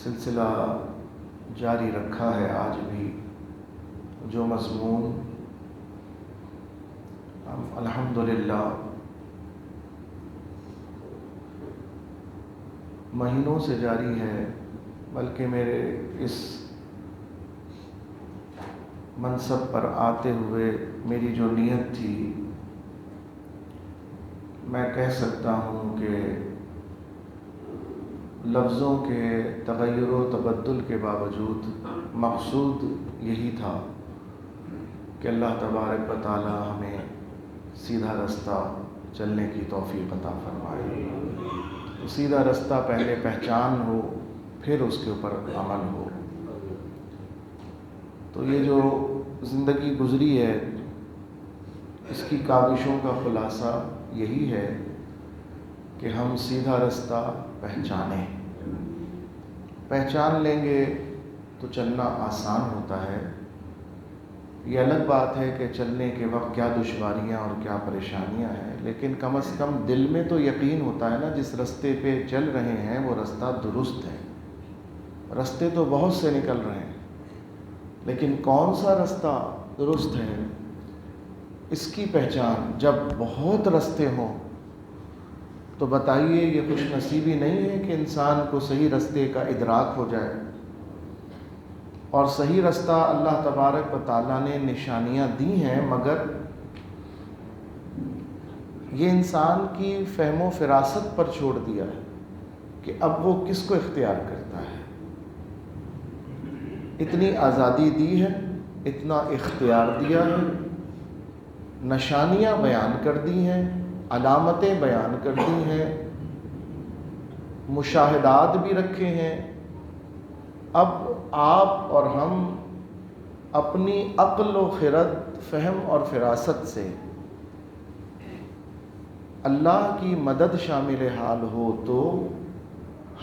سلسلہ جاری رکھا ہے آج بھی، جو مضمون الحمدللہ مہینوں سے جاری ہے، بلکہ میرے اس منصب پر آتے ہوئے میری جو نیت تھی، میں کہہ سکتا ہوں کہ لفظوں کے تغیر و تبدل کے باوجود مقصود یہی تھا کہ اللہ تبارک و تعالی ہمیں سیدھا رستہ چلنے کی توفیق عطا فرمائے۔ سیدھا رستہ پہلے پہچان ہو، پھر اس کے اوپر عمل ہو۔ تو یہ جو زندگی گزری ہے، اس کی کاوشوں کا خلاصہ یہی ہے کہ ہم سیدھا رستہ پہچان لیں گے تو چلنا آسان ہوتا ہے۔ یہ الگ بات ہے کہ چلنے کے وقت کیا دشواریاں اور کیا پریشانیاں ہیں، لیکن کم از کم دل میں تو یقین ہوتا ہے نا، جس رستے پہ چل رہے ہیں وہ رستہ درست ہے۔ رستے تو بہت سے نکل رہے ہیں، لیکن کون سا رستہ درست ہے، اس کی پہچان جب بہت رستے ہوں تو بتائیے یہ خوش نصیبی نہیں ہے کہ انسان کو صحیح رستے کا ادراک ہو جائے۔ اور صحیح رستہ اللہ تبارک و تعالیٰ نے نشانیاں دی ہیں، مگر یہ انسان کی فہم و فراست پر چھوڑ دیا ہے کہ اب وہ کس کو اختیار کرتا ہے۔ اتنی آزادی دی ہے، اتنا اختیار دیا ہے، نشانیاں بیان کر دی ہیں، علامتیں بیان کر دی ہیں، مشاہدات بھی رکھے ہیں۔ اب آپ اور ہم اپنی عقل و خرد، فہم اور فراست سے اللہ کی مدد شامل حال ہو تو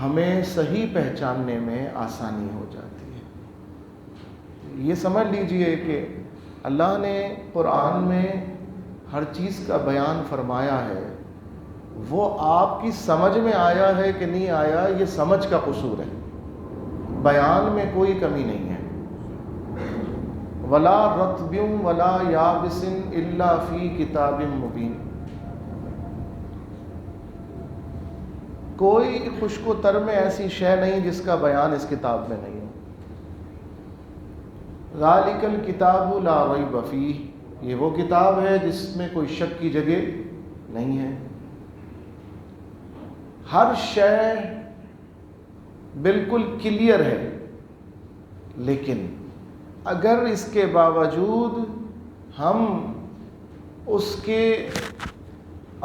ہمیں صحیح پہچاننے میں آسانی ہو جاتی ہے۔ یہ سمجھ لیجئے کہ اللہ نے قرآن میں ہر چیز کا بیان فرمایا ہے، وہ آپ کی سمجھ میں آیا ہے کہ نہیں آیا، یہ سمجھ کا قصور ہے، بیان میں کوئی کمی نہیں ہے۔ وَلَا رَطْبٍ وَلَا يَابِسٍ إِلَّا فِي كِتَابٍ مُبِينٍ۔ کوئی خشک و تر میں ایسی شے نہیں جس کا بیان اس کتاب میں نہیں ہے۔ ذَلِكَ الْكِتَابُ لَا رَيْبَ فِيهِ، یہ وہ کتاب ہے جس میں کوئی شک کی جگہ نہیں ہے۔ ہر شے بالکل کلیئر ہے، لیکن اگر اس کے باوجود ہم اس کے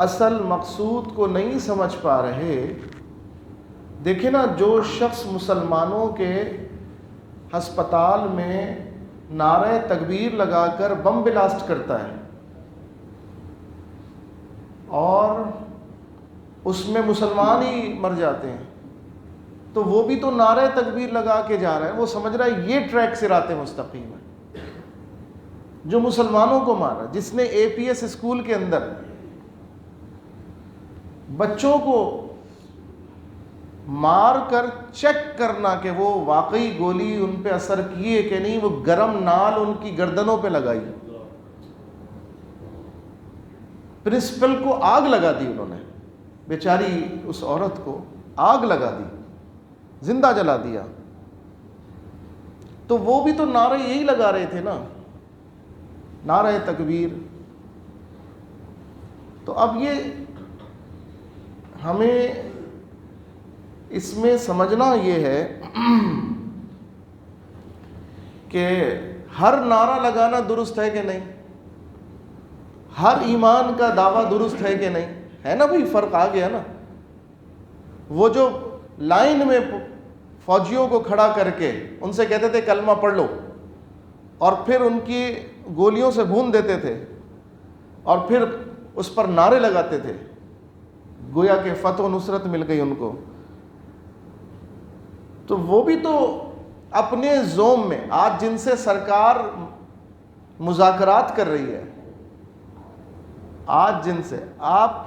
اصل مقصود کو نہیں سمجھ پا رہے، دیکھیں نا، جو شخص مسلمانوں کے ہسپتال میں نعرہ تکبیر لگا کر بم بلاسٹ کرتا ہے اور اس میں مسلمان ہی مر جاتے ہیں، تو وہ بھی تو نعرہ تکبیر لگا کے جا رہا ہے، وہ سمجھ رہا ہے یہ ٹریک صراط مستقیم ہے۔ جو مسلمانوں کو مارا، جس نے اے پی ایس اسکول کے اندر بچوں کو مار کر چیک کرنا کہ وہ واقعی گولی ان پہ اثر کیے کہ نہیں، وہ گرم نال ان کی گردنوں پہ لگائی، پرنسپل کو آگ لگا دی، انہوں نے بیچاری اس عورت کو آگ لگا دی، زندہ جلا دیا۔ تو وہ بھی تو نعرے یہی لگا رہے تھے نا، نعرہ تکبیر۔ تو اب یہ ہمیں اس میں سمجھنا یہ ہے کہ ہر نعرہ لگانا درست ہے کہ نہیں، ہر ایمان کا دعویٰ درست ہے کہ نہیں، ہے نا بھئی، فرق آ گیا نا۔ وہ جو لائن میں فوجیوں کو کھڑا کر کے ان سے کہتے تھے کلمہ پڑھ لو، اور پھر ان کی گولیوں سے بھون دیتے تھے اور پھر اس پر نعرے لگاتے تھے، گویا کہ فتح و نصرت مل گئی ان کو، تو وہ بھی تو اپنے زوم میں آج جن سے سرکار مذاکرات کر رہی ہے، آج جن سے آپ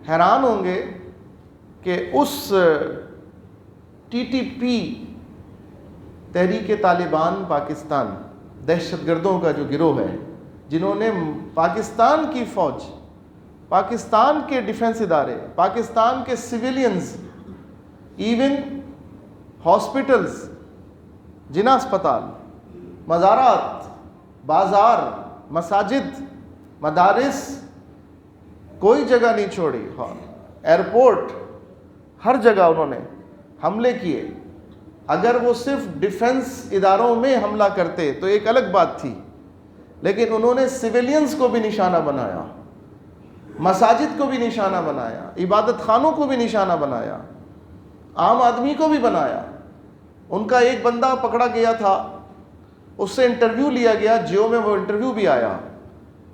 حیران ہوں گے کہ اس TTP تحریک طالبان پاکستان دہشت گردوں کا جو گروہ ہے، جنہوں نے پاکستان کی فوج، پاکستان کے ڈیفنس ادارے، پاکستان کے سویلینز، ایون ہاسپٹلز، جنا اسپتال، مزارات، بازار، مساجد، مدارس، کوئی جگہ نہیں چھوڑی، ایئرپورٹ، ہر جگہ انہوں نے حملے کیے۔ اگر وہ صرف ڈیفنس اداروں میں حملہ کرتے تو ایک الگ بات تھی، لیکن انہوں نے سویلینز کو بھی نشانہ بنایا، مساجد کو بھی نشانہ بنایا، عبادت خانوں کو بھی نشانہ بنایا، عام آدمی کو بھی بنایا۔ ان کا ایک بندہ پکڑا گیا تھا، اس سے انٹرویو لیا گیا، جیو میں وہ انٹرویو بھی آیا،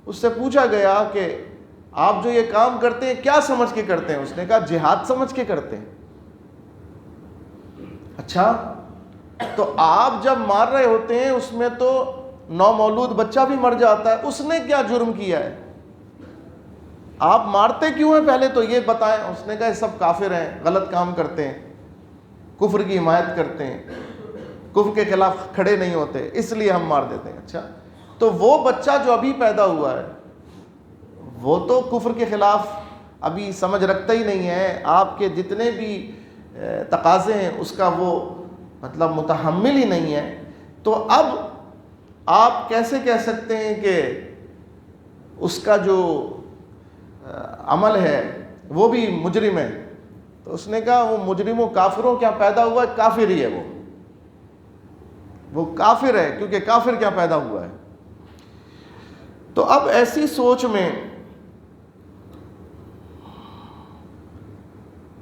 اس سے پوچھا گیا کہ آپ جو یہ کام کرتے ہیں کیا سمجھ کے کرتے ہیں؟ اس نے کہا جہاد سمجھ کے کرتے ہیں۔ اچھا، تو آپ جب مار رہے ہوتے ہیں اس میں تو نومولود بچہ بھی مر جاتا ہے، اس نے کیا جرم کیا ہے؟ آپ مارتے کیوں ہیں پہلے تو یہ بتائیں۔ اس نے کہا یہ سب کافر ہیں، غلط کام کرتے ہیں، کفر کی حمایت کرتے ہیں، کفر کے خلاف کھڑے نہیں ہوتے، اس لیے ہم مار دیتے ہیں۔ اچھا، تو وہ بچہ جو ابھی پیدا ہوا ہے وہ تو کفر کے خلاف ابھی سمجھ رکھتا ہی نہیں ہے، آپ کے جتنے بھی تقاضے ہیں اس کا وہ مطلب متحمل ہی نہیں ہے۔ تو اب آپ کیسے کہہ سکتے ہیں کہ اس کا جو عمل ہے وہ بھی مجرم ہے؟ تو اس نے کہا وہ مجرموں کافروں کیا پیدا ہوا ہے، کافر ہی ہے، وہ کافر ہے، کیونکہ کافر کیا پیدا ہوا ہے۔ تو اب ایسی سوچ میں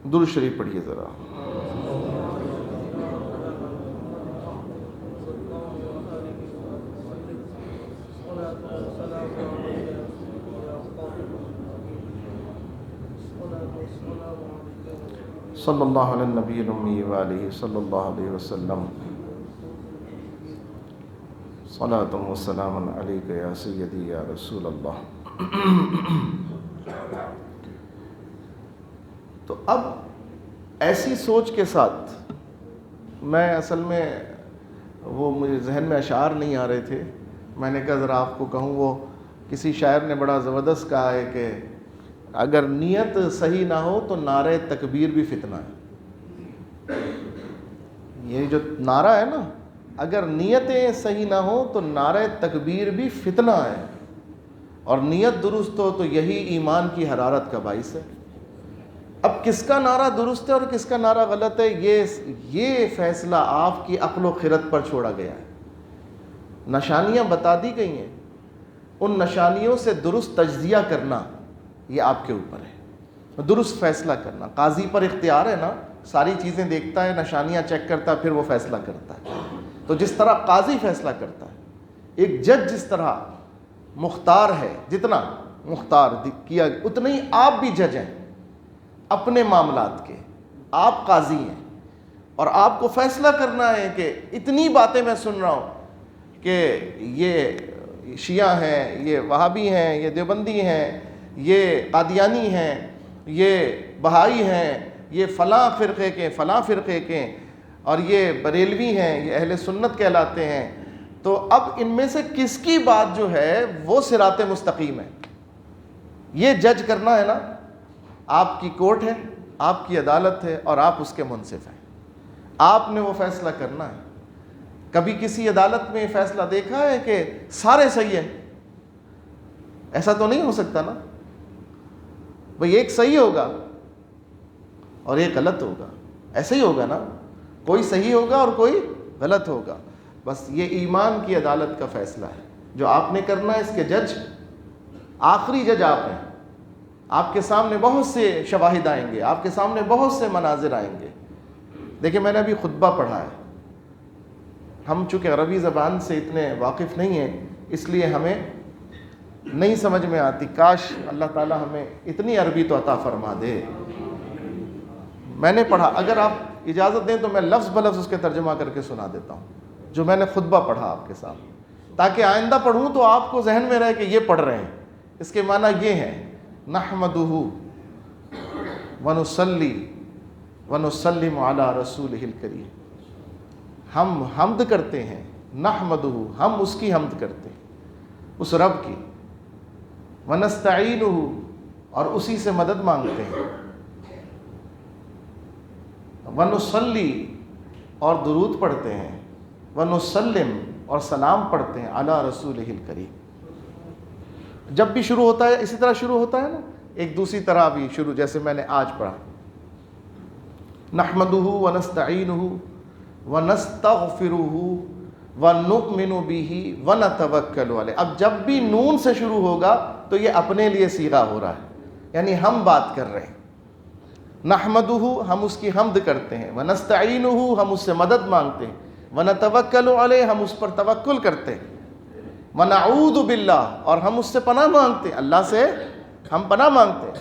درود شریف پڑھیے ذرا۔ صلی اللہ علیہ نبی الامی وآلہ صلی اللہ علیہ وسلم، صلاۃ و سلام علیک یا سیدی یا رسول اللہ۔ تو اب ایسی سوچ کے ساتھ میں اصل میں وہ مجھے ذہن میں اشعار نہیں آ رہے تھے، میں نے کہا ذرا آپ کو کہوں، وہ کسی شاعر نے بڑا زبردست کہا ہے کہ اگر نیت صحیح نہ ہو تو نعرہ تکبیر بھی فتنہ ہے۔ یہ جو نعرہ ہے نا، اگر نیتیں صحیح نہ ہو تو نعرہ تکبیر بھی فتنہ ہے، اور نیت درست ہو تو یہی ایمان کی حرارت کا باعث ہے۔ اب کس کا نعرہ درست ہے اور کس کا نعرہ غلط ہے، یہ فیصلہ آپ کی عقل و خرد پر چھوڑا گیا ہے۔ نشانیاں بتا دی گئی ہیں، ان نشانیوں سے درست تجزیہ کرنا یہ آپ کے اوپر ہے، درست فیصلہ کرنا۔ قاضی پر اختیار ہے نا، ساری چیزیں دیکھتا ہے، نشانیاں چیک کرتا ہے، پھر وہ فیصلہ کرتا ہے۔ تو جس طرح قاضی فیصلہ کرتا ہے، ایک جج جس طرح مختار ہے، جتنا مختار کیا اتنا ہی آپ بھی جج ہیں اپنے معاملات کے، آپ قاضی ہیں، اور آپ کو فیصلہ کرنا ہے کہ اتنی باتیں میں سن رہا ہوں کہ یہ شیعہ ہیں، یہ وہابی ہیں، یہ دیوبندی ہیں، یہ قادیانی ہیں، یہ بہائی ہیں، یہ فلاں فرقے کے فلاں فرقے کے، اور یہ بریلوی ہیں، یہ اہل سنت کہلاتے ہیں۔ تو اب ان میں سے کس کی بات جو ہے وہ صراط مستقیم ہے، یہ جج کرنا ہے نا۔ آپ کی کورٹ ہے، آپ کی عدالت ہے، اور آپ اس کے منصف ہیں، آپ نے وہ فیصلہ کرنا ہے۔ کبھی کسی عدالت میں فیصلہ دیکھا ہے کہ سارے صحیح ہیں؟ ایسا تو نہیں ہو سکتا نا بھئی، ایک صحیح ہوگا اور ایک غلط ہوگا، ایسے ہی ہوگا نا، کوئی صحیح ہوگا اور کوئی غلط ہوگا۔ بس یہ ایمان کی عدالت کا فیصلہ ہے جو آپ نے کرنا ہے۔ اس کے جج، آخری جج آپ ہیں، آپ کے سامنے بہت سے شواہد آئیں گے، آپ کے سامنے بہت سے مناظر آئیں گے۔ دیکھیں، میں نے ابھی خطبہ پڑھا ہے، ہم چونکہ عربی زبان سے اتنے واقف نہیں ہیں اس لیے ہمیں نہیں سمجھ میں آتی، کاش اللہ تعالی ہمیں اتنی عربی تو عطا فرما دے۔ میں نے پڑھا، اگر آپ اجازت دیں تو میں لفظ بلفظ اس کے ترجمہ کر کے سنا دیتا ہوں جو میں نے خطبہ پڑھا آپ کے سامنے، تاکہ آئندہ پڑھوں تو آپ کو ذہن میں رہے کہ یہ پڑھ رہے ہیں۔ اس کے معنی یہ ہے: نحمدہ ونصلی وَنُسَلِّمُ عَلَىٰ رَسُولِهِ الْكَرِيمِ، ہم حمد کرتے ہیں، نحمدہ، ہم اس کی حمد کرتے ہیں، اس رب کی، وَنَسْتَعِينُهُ، اور اسی سے مدد مانگتے ہیں، وَنُصَلِّي، اور درود پڑھتے ہیں، وَنُسَلِّمُ، اور سلام پڑھتے ہیں، عَلَىٰ رَسُولِهِ الْكَرِيمِ۔ جب بھی شروع ہوتا ہے اسی طرح شروع ہوتا ہے نا، ایک دوسری طرح بھی شروع، جیسے میں نے آج پڑھا، نحمدہ ونستعینہ ونستغفرہ ونؤمن بہ ونتوکل علیہ۔ اب جب بھی نون سے شروع ہوگا تو یہ اپنے لیے صیغہ ہو رہا ہے، یعنی ہم بات کر رہے ہیں۔ نحمدہ، ہم اس کی حمد کرتے ہیں، ونستعینہ، ہم اس سے مدد مانگتے ہیں، ونتوکل علیہ، ہم اس پر توکل کرتے ہیں، ونعوذ باللہ، اور ہم اس سے پناہ مانگتے ہیں، اللہ سے ہم پناہ مانگتے ہیں،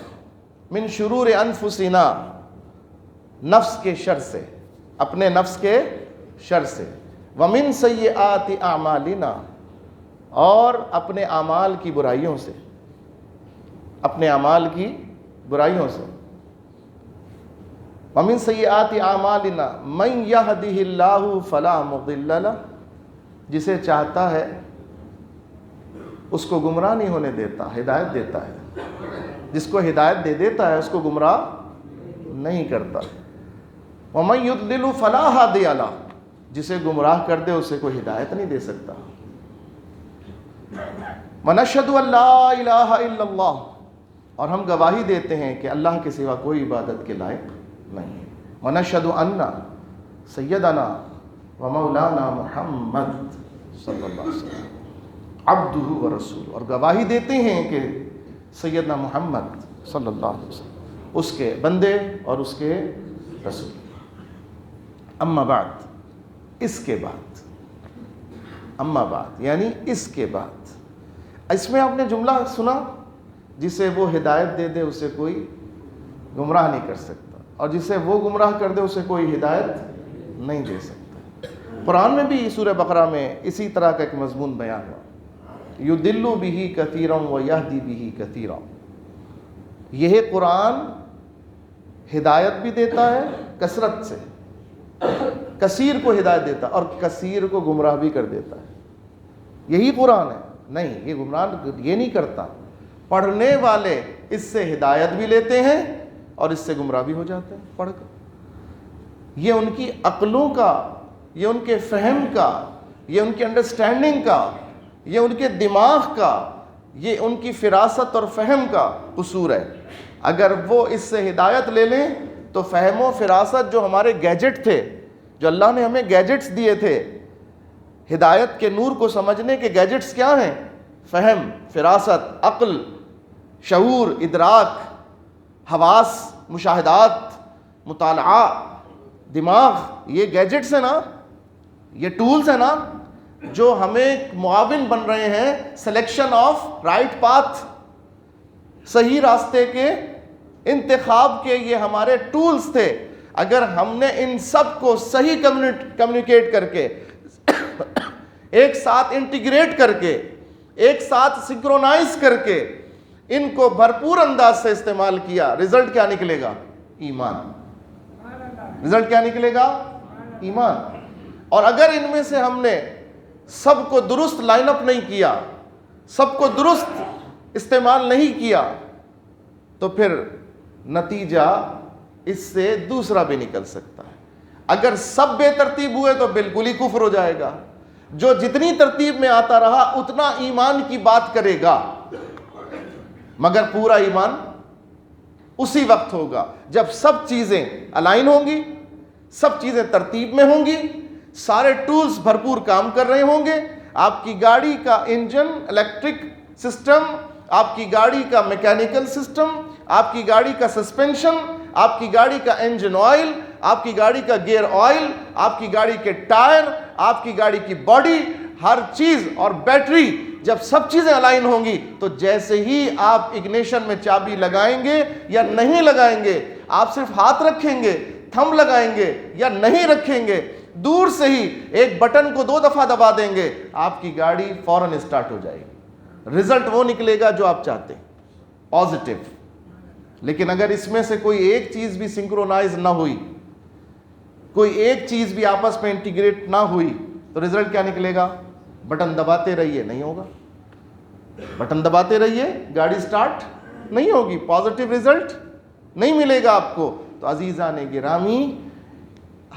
من شرور انفسنا، نفس کے شر سے، اپنے نفس کے شر سے، ومن سیئات اعمالنا، اور اپنے اعمال کی برائیوں سے، اپنے اعمال کی برائیوں سے، ومن سیئات اعمالنا من یہدہ اللہ فلا مضل لہ، جسے چاہتا ہے اس کو گمراہ نہیں ہونے دیتا، ہدایت دیتا ہے، جس کو ہدایت دے دیتا ہے اس کو گمراہ نہیں کرتا، وَمَن يُضْلِلْ فَلَا هَادِيَ لَهُ، جسے گمراہ کر دے اسے کوئی ہدایت نہیں دے سکتا۔ وَنَشْهَدُ أَن لَا إِلَٰهَ إِلَّا اللَّهُ، اور ہم گواہی دیتے ہیں کہ اللہ کے سوا کوئی عبادت کے لائق نہیں ہے۔ وَنَشْهَدُ أَنَّ سَيِّدَنَا وَمَوْلَانَا مُحَمَّدٌ صلی اللہ علیہ وسلم عبدہ ورسولہ، اور گواہی دیتے ہیں کہ سیدنا محمد صلی اللہ علیہ وسلم اس کے بندے اور اس کے رسول۔ اما بعد، اس کے بعد، اما بعد یعنی اس کے بعد، اس میں آپ نے جملہ سنا، جسے وہ ہدایت دے دے اسے کوئی گمراہ نہیں کر سکتا، اور جسے وہ گمراہ کر دے اسے کوئی ہدایت نہیں دے سکتا۔ قرآن میں بھی سورہ بقرہ میں اسی طرح کا ایک مضمون بیان ہوا، یضل بہ کثیرا ویہدی بہ کثیرا۔ یہ قرآن ہدایت بھی دیتا ہے کثرت سے، کثیر کو ہدایت دیتا اور کثیر کو گمراہ بھی کر دیتا ہے۔ یہی قرآن ہے، نہیں یہ گمراہ یہ نہیں کرتا، پڑھنے والے اس سے ہدایت بھی لیتے ہیں اور اس سے گمراہ بھی ہو جاتے ہیں پڑھ کر۔ یہ ان کی عقلوں کا، یہ ان کے فہم کا، یہ ان کی انڈرسٹینڈنگ کا، یہ ان کے دماغ کا، یہ ان کی فراست اور فہم کا قصور ہے۔ اگر وہ اس سے ہدایت لے لیں تو فہم و فراست جو ہمارے گیجٹ تھے، جو اللہ نے ہمیں گیجٹس دیے تھے، ہدایت کے نور کو سمجھنے کے گیجٹس کیا ہیں؟ فہم، فراست، عقل، شعور، ادراک، حواس، مشاہدات، مطالعہ، دماغ، یہ گیجٹس ہیں نا، یہ ٹولز ہیں نا، جو ہمیں معاون بن رہے ہیں سلیکشن آف رائٹ پاتھ، صحیح راستے کے انتخاب کے، یہ ہمارے ٹولز تھے۔ اگر ہم نے ان سب کو صحیح کمیونیکیٹ کر کے، ایک ساتھ انٹیگریٹ کر کے، ایک ساتھ سنکرونائز کر کے ان کو بھرپور انداز سے استعمال کیا، رزلٹ کیا نکلے گا؟ ایمان۔ رزلٹ کیا نکلے گا؟ ایمان۔ اور اگر ان میں سے ہم نے سب کو درست لائن اپ نہیں کیا، سب کو درست استعمال نہیں کیا، تو پھر نتیجہ اس سے دوسرا بھی نکل سکتا ہے۔ اگر سب بے ترتیب ہوئے تو بالکل ہی کفر ہو جائے گا، جو جتنی ترتیب میں آتا رہا اتنا ایمان کی بات کرے گا، مگر پورا ایمان اسی وقت ہوگا جب سب چیزیں الائن ہوں گی، سب چیزیں ترتیب میں ہوں گی، سارے ٹولز بھرپور کام کر رہے ہوں گے۔ آپ کی گاڑی کا انجن، الیکٹرک سسٹم، آپ کی گاڑی کا میکینیکل سسٹم، آپ کی گاڑی کا سسپینشن، آپ کی گاڑی کا انجن آئل، آپ کی گاڑی کا گیئر آئل، آپ کی گاڑی کے ٹائر، آپ کی گاڑی کی باڈی، ہر چیز اور بیٹری، جب سب چیزیں الائن ہوں گی تو جیسے ہی آپ اگنیشن میں چابی لگائیں گے یا نہیں لگائیں گے، آپ صرف ہاتھ رکھیں گے، تھم لگائیں گے یا نہیں رکھیں گے، دور سے ہی ایک بٹن کو 2 دفعہ دبا دیں گے، آپ کی گاڑی فوراً اسٹارٹ ہو جائے گی۔ رزلٹ وہ نکلے گا جو آپ چاہتے ہیں، پازیٹیو۔ لیکن اگر اس میں سے کوئی ایک چیز بھی سنکرونائز نہ ہوئی کوئی ایک چیز بھی آپس میں انٹیگریٹ نہ ہوئی تو رزلٹ کیا نکلے گا؟ بٹن دباتے رہیے، نہیں ہوگا. بٹن دباتے رہیے، گاڑی سٹارٹ نہیں ہوگی، پازیٹیو رزلٹ نہیں ملے گا آپ کو. تو عزیزان گرامی،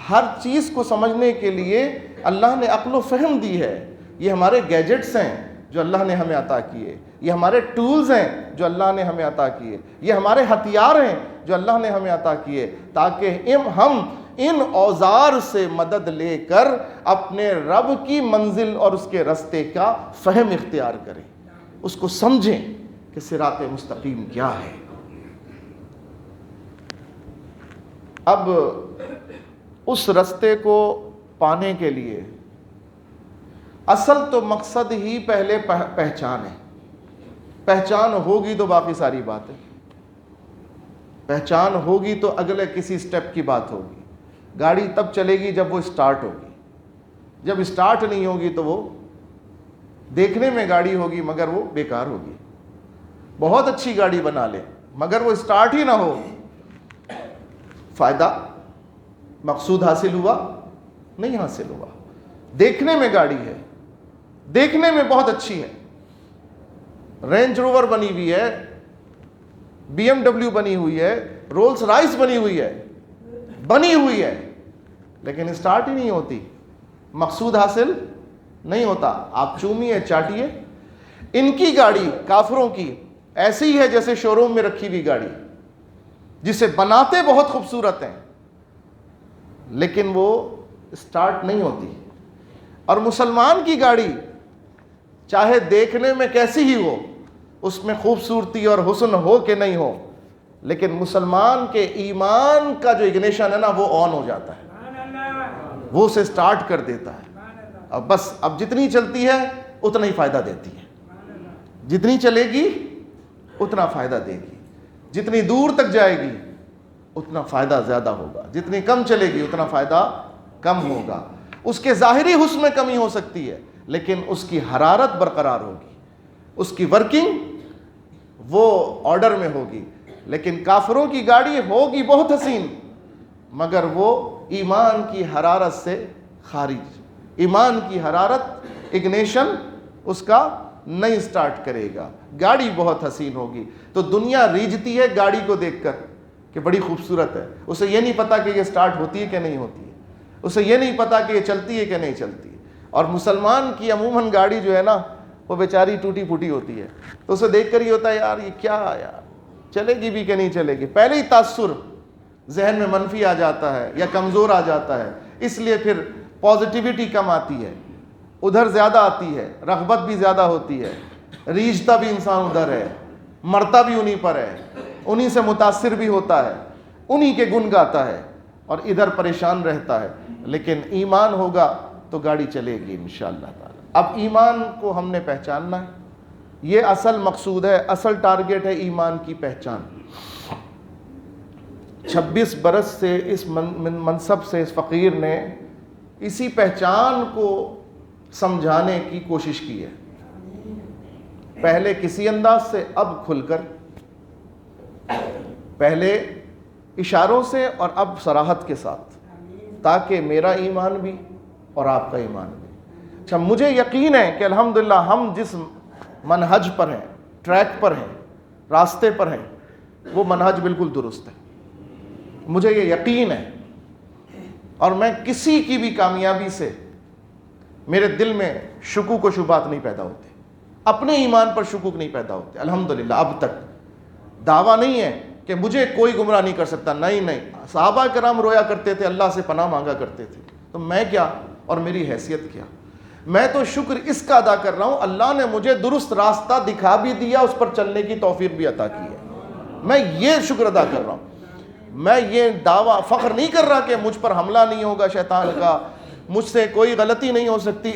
ہر چیز کو سمجھنے کے لیے اللہ نے عقل و فہم دی ہے. یہ ہمارے گیجٹس ہیں جو اللہ نے ہمیں عطا کیے، یہ ہمارے ٹولز ہیں جو اللہ نے ہمیں عطا کیے، یہ ہمارے ہتھیار ہیں جو اللہ نے ہمیں عطا کیے، تاکہ ہم ان اوزار سے مدد لے کر اپنے رب کی منزل اور اس کے رستے کا فہم اختیار کریں، اس کو سمجھیں کہ صراط مستقیم کیا ہے. اب اس رستے کو پانے کے لیے اصل تو مقصد ہی پہلے پہچان ہے. پہچان ہوگی تو باقی ساری بات ہے. پہچان ہوگی تو اگلے کسی سٹیپ کی بات ہوگی. گاڑی تب چلے گی جب وہ سٹارٹ ہوگی. جب سٹارٹ نہیں ہوگی تو وہ دیکھنے میں گاڑی ہوگی مگر وہ بیکار ہوگی. بہت اچھی گاڑی بنا لے مگر وہ سٹارٹ ہی نہ ہو، فائدہ مقصود حاصل ہوا؟ نہیں حاصل ہوا. دیکھنے میں گاڑی ہے، دیکھنے میں بہت اچھی ہے، رینج روور بنی ہوئی ہے، بی ایم ڈبلیو بنی ہوئی ہے، رولز رائس بنی ہوئی ہے، لیکن سٹارٹ ہی نہیں ہوتی، مقصود حاصل نہیں ہوتا. آپ چومیے چاٹیے. ان کی گاڑی کافروں کی ایسی ہی ہے جیسے شو روم میں رکھی ہوئی گاڑی، جسے بناتے بہت خوبصورت ہیں لیکن وہ سٹارٹ نہیں ہوتی. اور مسلمان کی گاڑی چاہے دیکھنے میں کیسی ہی ہو، اس میں خوبصورتی اور حسن ہو کہ نہیں ہو، لیکن مسلمان کے ایمان کا جو اگنیشن ہے نا وہ آن ہو جاتا ہے، وہ اسے سٹارٹ کر دیتا ہے. اب بس اب جتنی چلتی ہے اتنا ہی فائدہ دیتی ہے، جتنی چلے گی اتنا فائدہ دے گی، جتنی دور تک جائے گی اتنا فائدہ زیادہ ہوگا، جتنی کم چلے گی اتنا فائدہ کم ہوگا. اس کے ظاہری حسن میں کمی ہو سکتی ہے لیکن اس کی حرارت برقرار ہوگی، اس کی ورکنگ وہ آرڈر میں ہوگی. لیکن کافروں کی گاڑی ہوگی بہت حسین مگر وہ ایمان کی حرارت سے خارج، ایمان کی حرارت اگنیشن اس کا نہیں سٹارٹ کرے گا. گاڑی بہت حسین ہوگی تو دنیا ریجھتی ہے گاڑی کو دیکھ کر کہ بڑی خوبصورت ہے. اسے یہ نہیں پتا کہ یہ سٹارٹ ہوتی ہے کہ نہیں ہوتی ہے، اسے یہ نہیں پتا کہ یہ چلتی ہے کہ نہیں چلتی ہے. اور مسلمان کی عموماً گاڑی جو ہے نا وہ بیچاری ٹوٹی پھوٹی ہوتی ہے، تو اسے دیکھ کر یہ ہوتا ہے یار یہ کیا، یار چلے گی بھی کہ نہیں چلے گی. پہلے ہی تاثر ذہن میں منفی آ جاتا ہے یا کمزور آ جاتا ہے، اس لیے پھر پازیٹیوٹی کم آتی ہے، ادھر زیادہ آتی ہے، رغبت بھی زیادہ ہوتی ہے، ریجھتا بھی انسان ادھر ہے، مرتا بھی انہی پر ہے، انہی سے متاثر بھی ہوتا ہے، انہی کے گن گاتا ہے اور ادھر پریشان رہتا ہے. لیکن ایمان ہوگا تو گاڑی چلے گی انشاءاللہ تعالی. اب ایمان کو ہم نے پہچاننا ہے، یہ اصل مقصود ہے، اصل ٹارگٹ ہے ایمان کی پہچان. 26 برس سے اس منصب سے اس فقیر نے اسی پہچان کو سمجھانے کی کوشش کی ہے، پہلے کسی انداز سے اب کھل کر، پہلے اشاروں سے اور اب صراحت کے ساتھ، تاکہ میرا ایمان بھی اور آپ کا ایمان بھی. اچھا مجھے یقین ہے کہ الحمدللہ ہم جس منہج پر ہیں، ٹریک پر ہیں، راستے پر ہیں، وہ منہج بالکل درست ہے. مجھے یہ یقین ہے اور میں کسی کی بھی کامیابی سے میرے دل میں شکوک و شبہات نہیں پیدا ہوتے، اپنے ایمان پر شکوک نہیں پیدا ہوتے الحمدللہ. اب تک دعویٰ نہیں ہے کہ مجھے کوئی گمراہ نہیں کر سکتا، نہیں. صحابہ کرام رویا کرتے تھے، اللہ سے پناہ مانگا کرتے تھے، تو میں کیا اور میری حیثیت کیا. میں تو شکر اس کا ادا کر رہا ہوں اللہ نے مجھے درست راستہ دکھا بھی دیا، اس پر چلنے کی توفیق بھی عطا کی ہے. میں یہ شکر ادا کر رہا ہوں. میں یہ دعویٰ فخر نہیں کر رہا کہ مجھ پر حملہ نہیں ہوگا شیطان کا، مجھ سے کوئی غلطی نہیں ہو سکتی،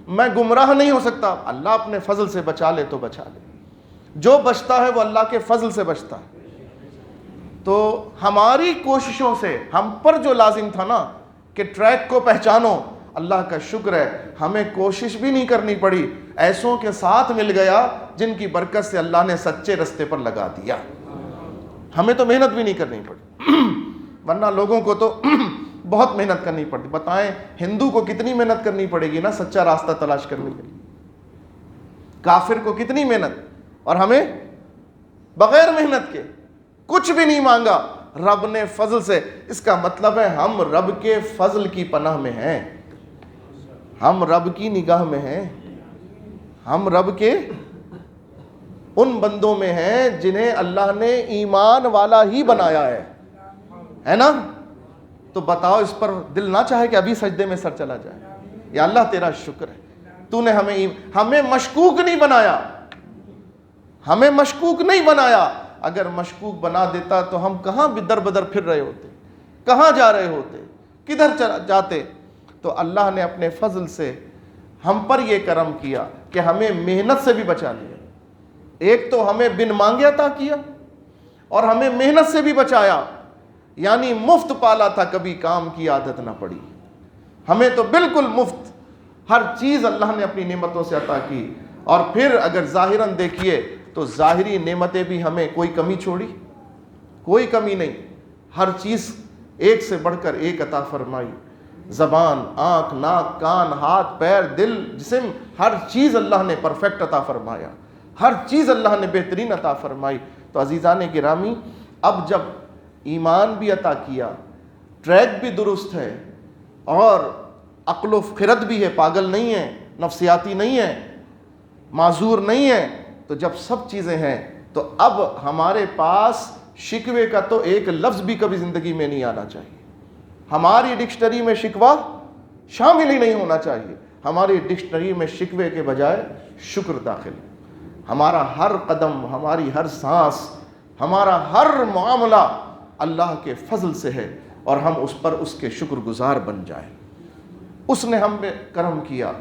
میں گمراہ نہیں ہو سکتا. اللہ اپنے فضل سے بچا لے تو بچا لے، جو بچتا ہے وہ اللہ کے فضل سے بچتا ہے. تو ہماری کوششوں سے ہم پر جو لازم تھا نا کہ ٹریک کو پہچانو، اللہ کا شکر ہے ہمیں کوشش بھی نہیں کرنی پڑی، ایسوں کے ساتھ مل گیا جن کی برکت سے اللہ نے سچے رستے پر لگا دیا. ہمیں تو محنت بھی نہیں کرنی پڑی، ورنہ لوگوں کو تو بہت محنت کرنی پڑتی. بتائیں ہندو کو کتنی محنت کرنی پڑے گی نا سچا راستہ تلاش کرنے کے لیے, کافر کو کتنی محنت, اور ہمیں بغیر محنت کے کچھ بھی نہیں مانگا, رب نے فضل سے. اس کا مطلب ہے ہم رب کے فضل کی پناہ میں ہیں, ہم رب کی نگاہ میں ہیں, ہم رب کے ان بندوں میں ہیں جنہیں اللہ نے ایمان والا ہی بنایا ہے نا. تو بتاؤ اس پر دل نہ چاہے کہ ابھی سجدے میں سر چلا جائے. یا اللہ تیرا شکر ہے, تو نے ہمیں مشکوک نہیں بنایا, ہمیں مشکوک نہیں بنایا. اگر مشکوک بنا دیتا تو ہم کہاں در بدر پھر رہے ہوتے, کہاں جا رہے ہوتے, کدھر جاتے. تو اللہ نے اپنے فضل سے ہم پر یہ کرم کیا کہ ہمیں محنت سے بھی بچا لیا. ایک تو ہمیں بن مانگے عطا کیا اور ہمیں محنت سے بھی بچایا, یعنی مفت پالا تھا, کبھی کام کی عادت نہ پڑی. ہمیں تو بالکل مفت ہر چیز اللہ نے اپنی نعمتوں سے عطا کی. اور پھر اگر ظاہراً دیکھیے تو ظاہری نعمتیں بھی ہمیں کوئی کمی چھوڑی, کوئی کمی نہیں, ہر چیز ایک سے بڑھ کر ایک عطا فرمائی. زبان, آنکھ, ناک, کان, ہاتھ, پیر, دل, جسم, ہر چیز اللہ نے پرفیکٹ عطا فرمایا, ہر چیز اللہ نے بہترین عطا فرمائی. تو عزیزان گرامی, اب جب ایمان بھی عطا کیا, ٹریک بھی درست ہے, اور عقل و خرد بھی ہے, پاگل نہیں ہے, نفسیاتی نہیں ہے, معذور نہیں ہے, تو جب سب چیزیں ہیں تو اب ہمارے پاس شکوے کا تو ایک لفظ بھی کبھی زندگی میں نہیں آنا چاہیے. ہماری ڈکشنری میں شکوہ شامل ہی نہیں ہونا چاہیے. ہماری ڈکشنری میں شکوے کے بجائے شکر داخل. ہمارا ہر قدم, ہماری ہر سانس, ہمارا ہر معاملہ اللہ کے فضل سے ہے, اور ہم اس پر اس کے شکر گزار بن جائیں. اس نے ہم پہ کرم کیا,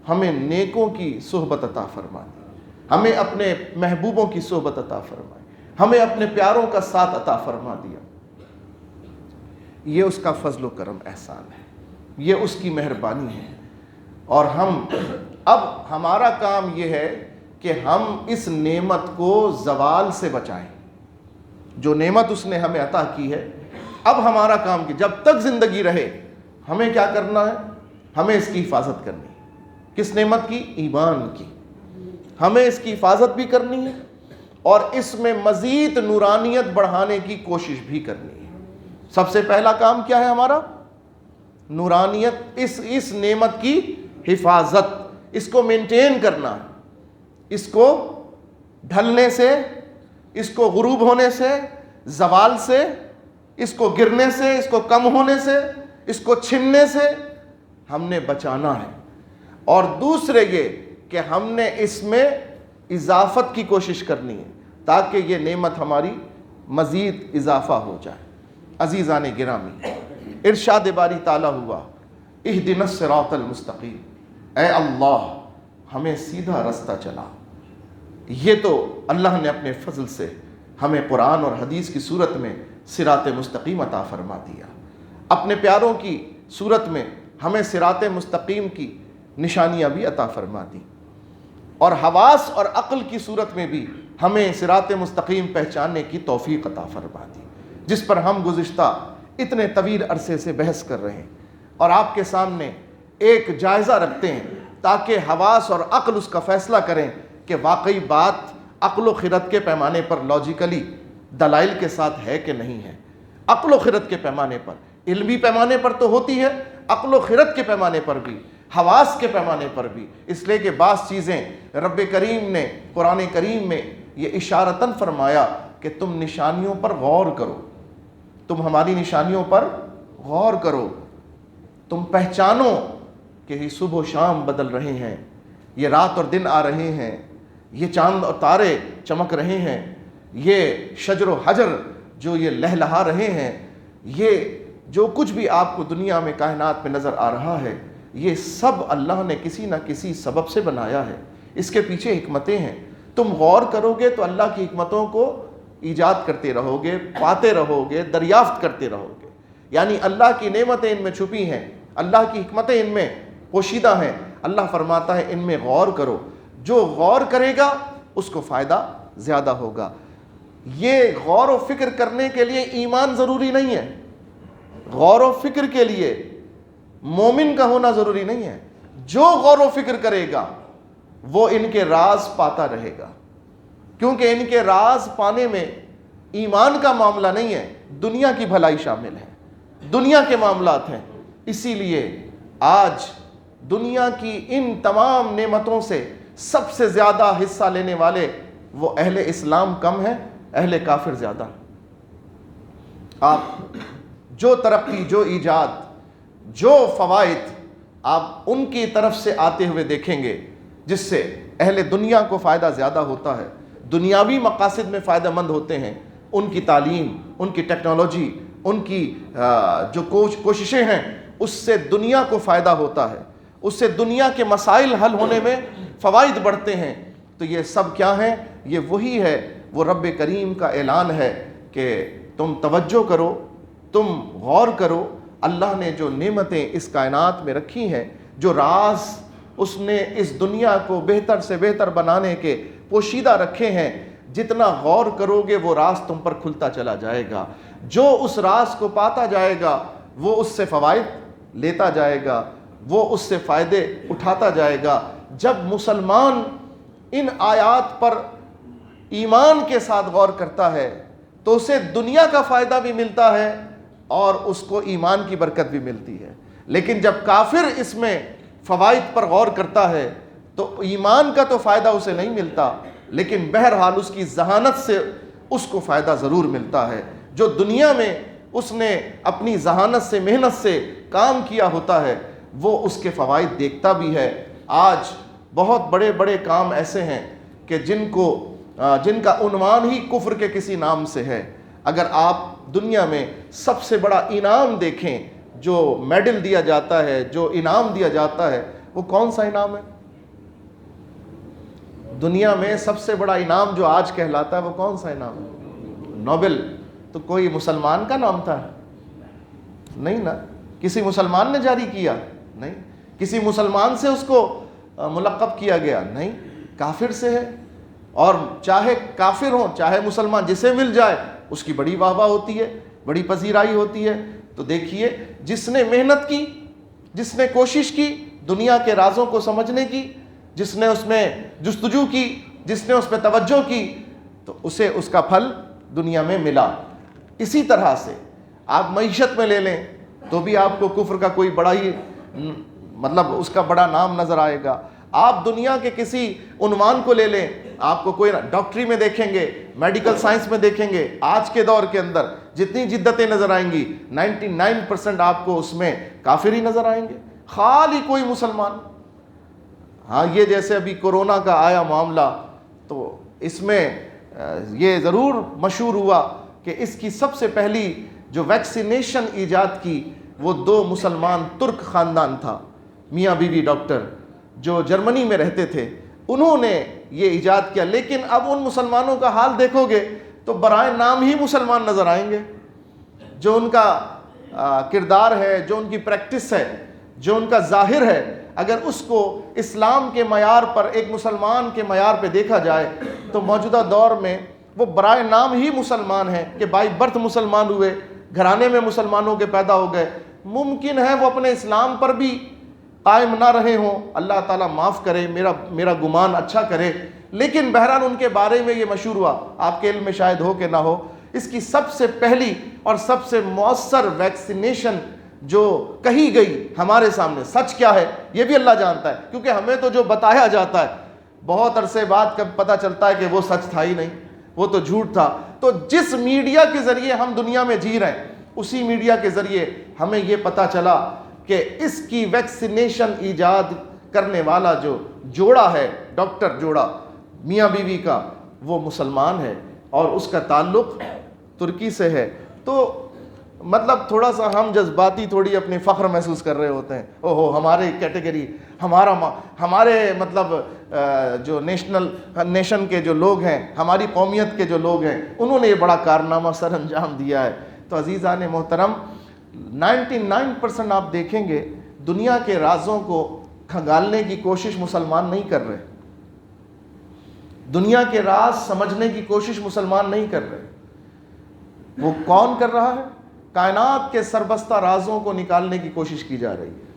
ہمیں نیکوں کی صحبت عطا فرما دی, ہمیں اپنے محبوبوں کی صحبت عطا فرمائی, ہمیں اپنے پیاروں کا ساتھ عطا فرما دیا. یہ اس کا فضل و کرم احسان ہے, یہ اس کی مہربانی ہے. اور اب ہمارا کام یہ ہے کہ ہم اس نعمت کو زوال سے بچائیں. جو نعمت اس نے ہمیں عطا کی ہے, اب ہمارا کام کہ جب تک زندگی رہے ہمیں کیا کرنا ہے, ہمیں اس کی حفاظت کرنی ہے. کس نعمت کی؟ ایمان کی. ہمیں اس کی حفاظت بھی کرنی ہے اور اس میں مزید نورانیت بڑھانے کی کوشش بھی کرنی ہے. سب سے پہلا کام کیا ہے ہمارا؟ نورانیت, اس نعمت کی حفاظت, اس کو مینٹین کرنا ہے. اس کو ڈھلنے سے, اس کو غروب ہونے سے, زوال سے, اس کو گرنے سے, اس کو کم ہونے سے, اس کو چھننے سے ہم نے بچانا ہے. اور دوسرے یہ کہ ہم نے اس میں اضافت کی کوشش کرنی ہے تاکہ یہ نعمت ہماری مزید اضافہ ہو جائے. عزیزان گرامی, ارشاد باری تعالیٰ ہوا, اہدنا الصراط المستقیم, اے اللہ ہمیں سیدھا رستہ چلا. یہ تو اللہ نے اپنے فضل سے ہمیں قرآن اور حدیث کی صورت میں صراط مستقیم عطا فرما دیا. اپنے پیاروں کی صورت میں ہمیں صراط مستقیم کی نشانیاں بھی عطا فرما دی, اور حواس اور عقل کی صورت میں بھی ہمیں صراط مستقیم پہچاننے کی توفیق عطا فرما دی, جس پر ہم گزشتہ اتنے طویل عرصے سے بحث کر رہے ہیں اور آپ کے سامنے ایک جائزہ رکھتے ہیں تاکہ حواس اور عقل اس کا فیصلہ کریں کہ واقعی بات عقل و خرد کے پیمانے پر لاجیکلی دلائل کے ساتھ ہے کہ نہیں ہے. عقل و خرد کے پیمانے پر, علمی پیمانے پر تو ہوتی ہے, عقل و خرد کے پیمانے پر بھی, حواس کے پیمانے پر بھی. اس لیے کہ بعض چیزیں رب کریم نے قرآن کریم میں یہ اشارتاً فرمایا کہ تم نشانیوں پر غور کرو, تم ہماری نشانیوں پر غور کرو, تم پہچانو کہ یہ صبح و شام بدل رہے ہیں, یہ رات اور دن آ رہے ہیں, یہ چاند اور تارے چمک رہے ہیں, یہ شجر و حجر جو یہ لہلہا رہے ہیں, یہ جو کچھ بھی آپ کو دنیا میں کائنات میں نظر آ رہا ہے, یہ سب اللہ نے کسی نہ کسی سبب سے بنایا ہے. اس کے پیچھے حکمتیں ہیں. تم غور کرو گے تو اللہ کی حکمتوں کو ایجاد کرتے رہو گے, پاتے رہو گے, دریافت کرتے رہو گے. یعنی اللہ کی نعمتیں ان میں چھپی ہیں, اللہ کی حکمتیں ان میں پوشیدہ ہیں. اللہ فرماتا ہے ان میں غور کرو. جو غور کرے گا اس کو فائدہ زیادہ ہوگا. یہ غور و فکر کرنے کے لیے ایمان ضروری نہیں ہے. غور و فکر کے لیے مومن کا ہونا ضروری نہیں ہے. جو غور و فکر کرے گا وہ ان کے راز پاتا رہے گا, کیونکہ ان کے راز پانے میں ایمان کا معاملہ نہیں ہے, دنیا کی بھلائی شامل ہے, دنیا کے معاملات ہیں. اسی لیے آج دنیا کی ان تمام نعمتوں سے سب سے زیادہ حصہ لینے والے وہ اہل اسلام کم ہیں, اہل کافر زیادہ. آپ جو ترقی, جو ایجاد, جو فوائد آپ ان کی طرف سے آتے ہوئے دیکھیں گے جس سے اہل دنیا کو فائدہ زیادہ ہوتا ہے, دنیاوی مقاصد میں فائدہ مند ہوتے ہیں, ان کی تعلیم, ان کی ٹیکنالوجی, ان کی جو کوششیں ہیں, اس سے دنیا کو فائدہ ہوتا ہے, اس سے دنیا کے مسائل حل ہونے میں فوائد بڑھتے ہیں. تو یہ سب کیا ہیں؟ یہ وہی ہے, وہ رب کریم کا اعلان ہے کہ تم توجہ کرو, تم غور کرو. اللہ نے جو نعمتیں اس کائنات میں رکھی ہیں, جو راز اس نے اس دنیا کو بہتر سے بہتر بنانے کے پوشیدہ رکھے ہیں, جتنا غور کرو گے وہ راز تم پر کھلتا چلا جائے گا. جو اس راز کو پاتا جائے گا وہ اس سے فوائد لیتا جائے گا, وہ اس سے فائدے اٹھاتا جائے گا. جب مسلمان ان آیات پر ایمان کے ساتھ غور کرتا ہے تو اسے دنیا کا فائدہ بھی ملتا ہے اور اس کو ایمان کی برکت بھی ملتی ہے. لیکن جب کافر اس میں فوائد پر غور کرتا ہے تو ایمان کا تو فائدہ اسے نہیں ملتا, لیکن بہرحال اس کی ذہانت سے اس کو فائدہ ضرور ملتا ہے. جو دنیا میں اس نے اپنی ذہانت سے, محنت سے کام کیا ہوتا ہے, وہ اس کے فوائد دیکھتا بھی ہے. آج بہت بڑے بڑے کام ایسے ہیں کہ جن کا عنوان ہی کفر کے کسی نام سے ہے. اگر آپ دنیا میں سب سے بڑا انعام دیکھیں, جو میڈل دیا جاتا ہے, جو انعام دیا جاتا ہے, وہ کون سا انعام ہے؟ دنیا میں سب سے بڑا انعام جو آج کہلاتا ہے وہ کون سا انعام ہے؟ نوبل. تو کوئی مسلمان کا نام تھا؟ نہیں نا. کسی مسلمان نے جاری کیا؟ نہیں. کسی مسلمان سے اس کو ملقب کیا گیا؟ نہیں. کافر سے ہے, اور چاہے کافر ہو چاہے مسلمان, جسے مل جائے اس کی بڑی واہ واہ ہوتی ہے, بڑی پذیرائی ہوتی ہے. تو دیکھیے, جس نے محنت کی, جس نے کوشش کی دنیا کے رازوں کو سمجھنے کی, جس نے اس میں جستجو کی, جس نے اس پہ توجہ کی, تو اسے اس کا پھل دنیا میں ملا. اسی طرح سے آپ معیشت میں لے لیں تو بھی آپ کو کفر کا کوئی بڑا ہی اس کا بڑا نام نظر آئے گا. آپ دنیا کے کسی عنوان کو لے لیں, آپ کو کوئی ڈاکٹری میں دیکھیں گے, میڈیکل سائنس میں دیکھیں گے, آج کے دور کے اندر جتنی جدتیں نظر آئیں گی 99% آپ کو اس میں کافر ہی نظر آئیں گے, خالی کوئی مسلمان. ہاں, یہ جیسے ابھی کورونا کا آیا معاملہ, تو اس میں یہ ضرور مشہور ہوا کہ اس کی سب سے پہلی جو ویکسینیشن ایجاد کی وہ 2 مسلمان ترک خاندان تھا, میاں بیوی ڈاکٹر, جو جرمنی میں رہتے تھے. انہوں نے یہ ایجاد کیا. لیکن اب ان مسلمانوں کا حال دیکھو گے تو برائے نام ہی مسلمان نظر آئیں گے. جو ان کا کردار ہے, جو ان کی پریکٹس ہے, جو ان کا ظاہر ہے, اگر اس کو اسلام کے معیار پر, ایک مسلمان کے معیار پہ دیکھا جائے تو موجودہ دور میں وہ برائے نام ہی مسلمان ہیں کہ بائی برتھ مسلمان ہوئے, گھرانے میں مسلمانوں کے پیدا ہو گئے. ممکن ہے وہ اپنے اسلام پر بھی قائم نہ رہے ہوں, اللہ تعالیٰ معاف کرے, میرا گمان اچھا کرے, لیکن بہرحال ان کے بارے میں یہ مشہور ہوا. آپ کے علم میں شاید ہو کہ نہ ہو, اس کی سب سے پہلی اور سب سے مؤثر ویکسینیشن جو کہی گئی ہمارے سامنے, سچ کیا ہے یہ بھی اللہ جانتا ہے, کیونکہ ہمیں تو جو بتایا جاتا ہے بہت عرصے بعد کب پتہ چلتا ہے کہ وہ سچ تھا ہی نہیں, وہ تو جھوٹ تھا. تو جس میڈیا کے ذریعے ہم دنیا میں جی رہے ہیں, اسی میڈیا کے ذریعے ہمیں یہ پتہ چلا کہ اس کی ویکسینیشن ایجاد کرنے والا جو جوڑا ہے, ڈاکٹر جوڑا میاں بیوی کا, وہ مسلمان ہے اور اس کا تعلق ترکی سے ہے. تو تھوڑا سا ہم جذباتی, تھوڑی اپنی فخر محسوس کر رہے ہوتے ہیں, اوہو ہمارے کیٹیگری, ہمارے جو نیشن کے جو لوگ ہیں, ہماری قومیت کے جو لوگ ہیں, انہوں نے یہ بڑا کارنامہ سر انجام دیا ہے. تو عزیزان محترم, 99% آپ دیکھیں گے دنیا کے رازوں کو کھنگالنے کی کوشش مسلمان نہیں کر رہے, دنیا کے راز سمجھنے کی کوشش مسلمان نہیں کر رہے. وہ کون کر رہا ہے؟ کائنات کے سربستہ رازوں کو نکالنے کی کوشش کی جا رہی ہے،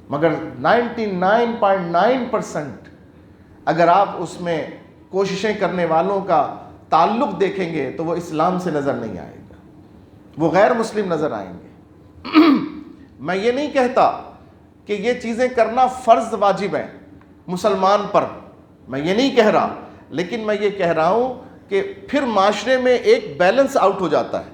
مگر 99.9% اگر آپ اس میں کوششیں کرنے والوں کا تعلق دیکھیں گے تو وہ اسلام سے نظر نہیں آئے گا، وہ غیر مسلم نظر آئیں گے۔ میں یہ نہیں کہتا کہ یہ چیزیں کرنا فرض واجب ہے مسلمان پر، میں یہ نہیں کہہ رہا، لیکن میں یہ کہہ رہا ہوں کہ پھر معاشرے میں ایک بیلنس آؤٹ ہو جاتا ہے،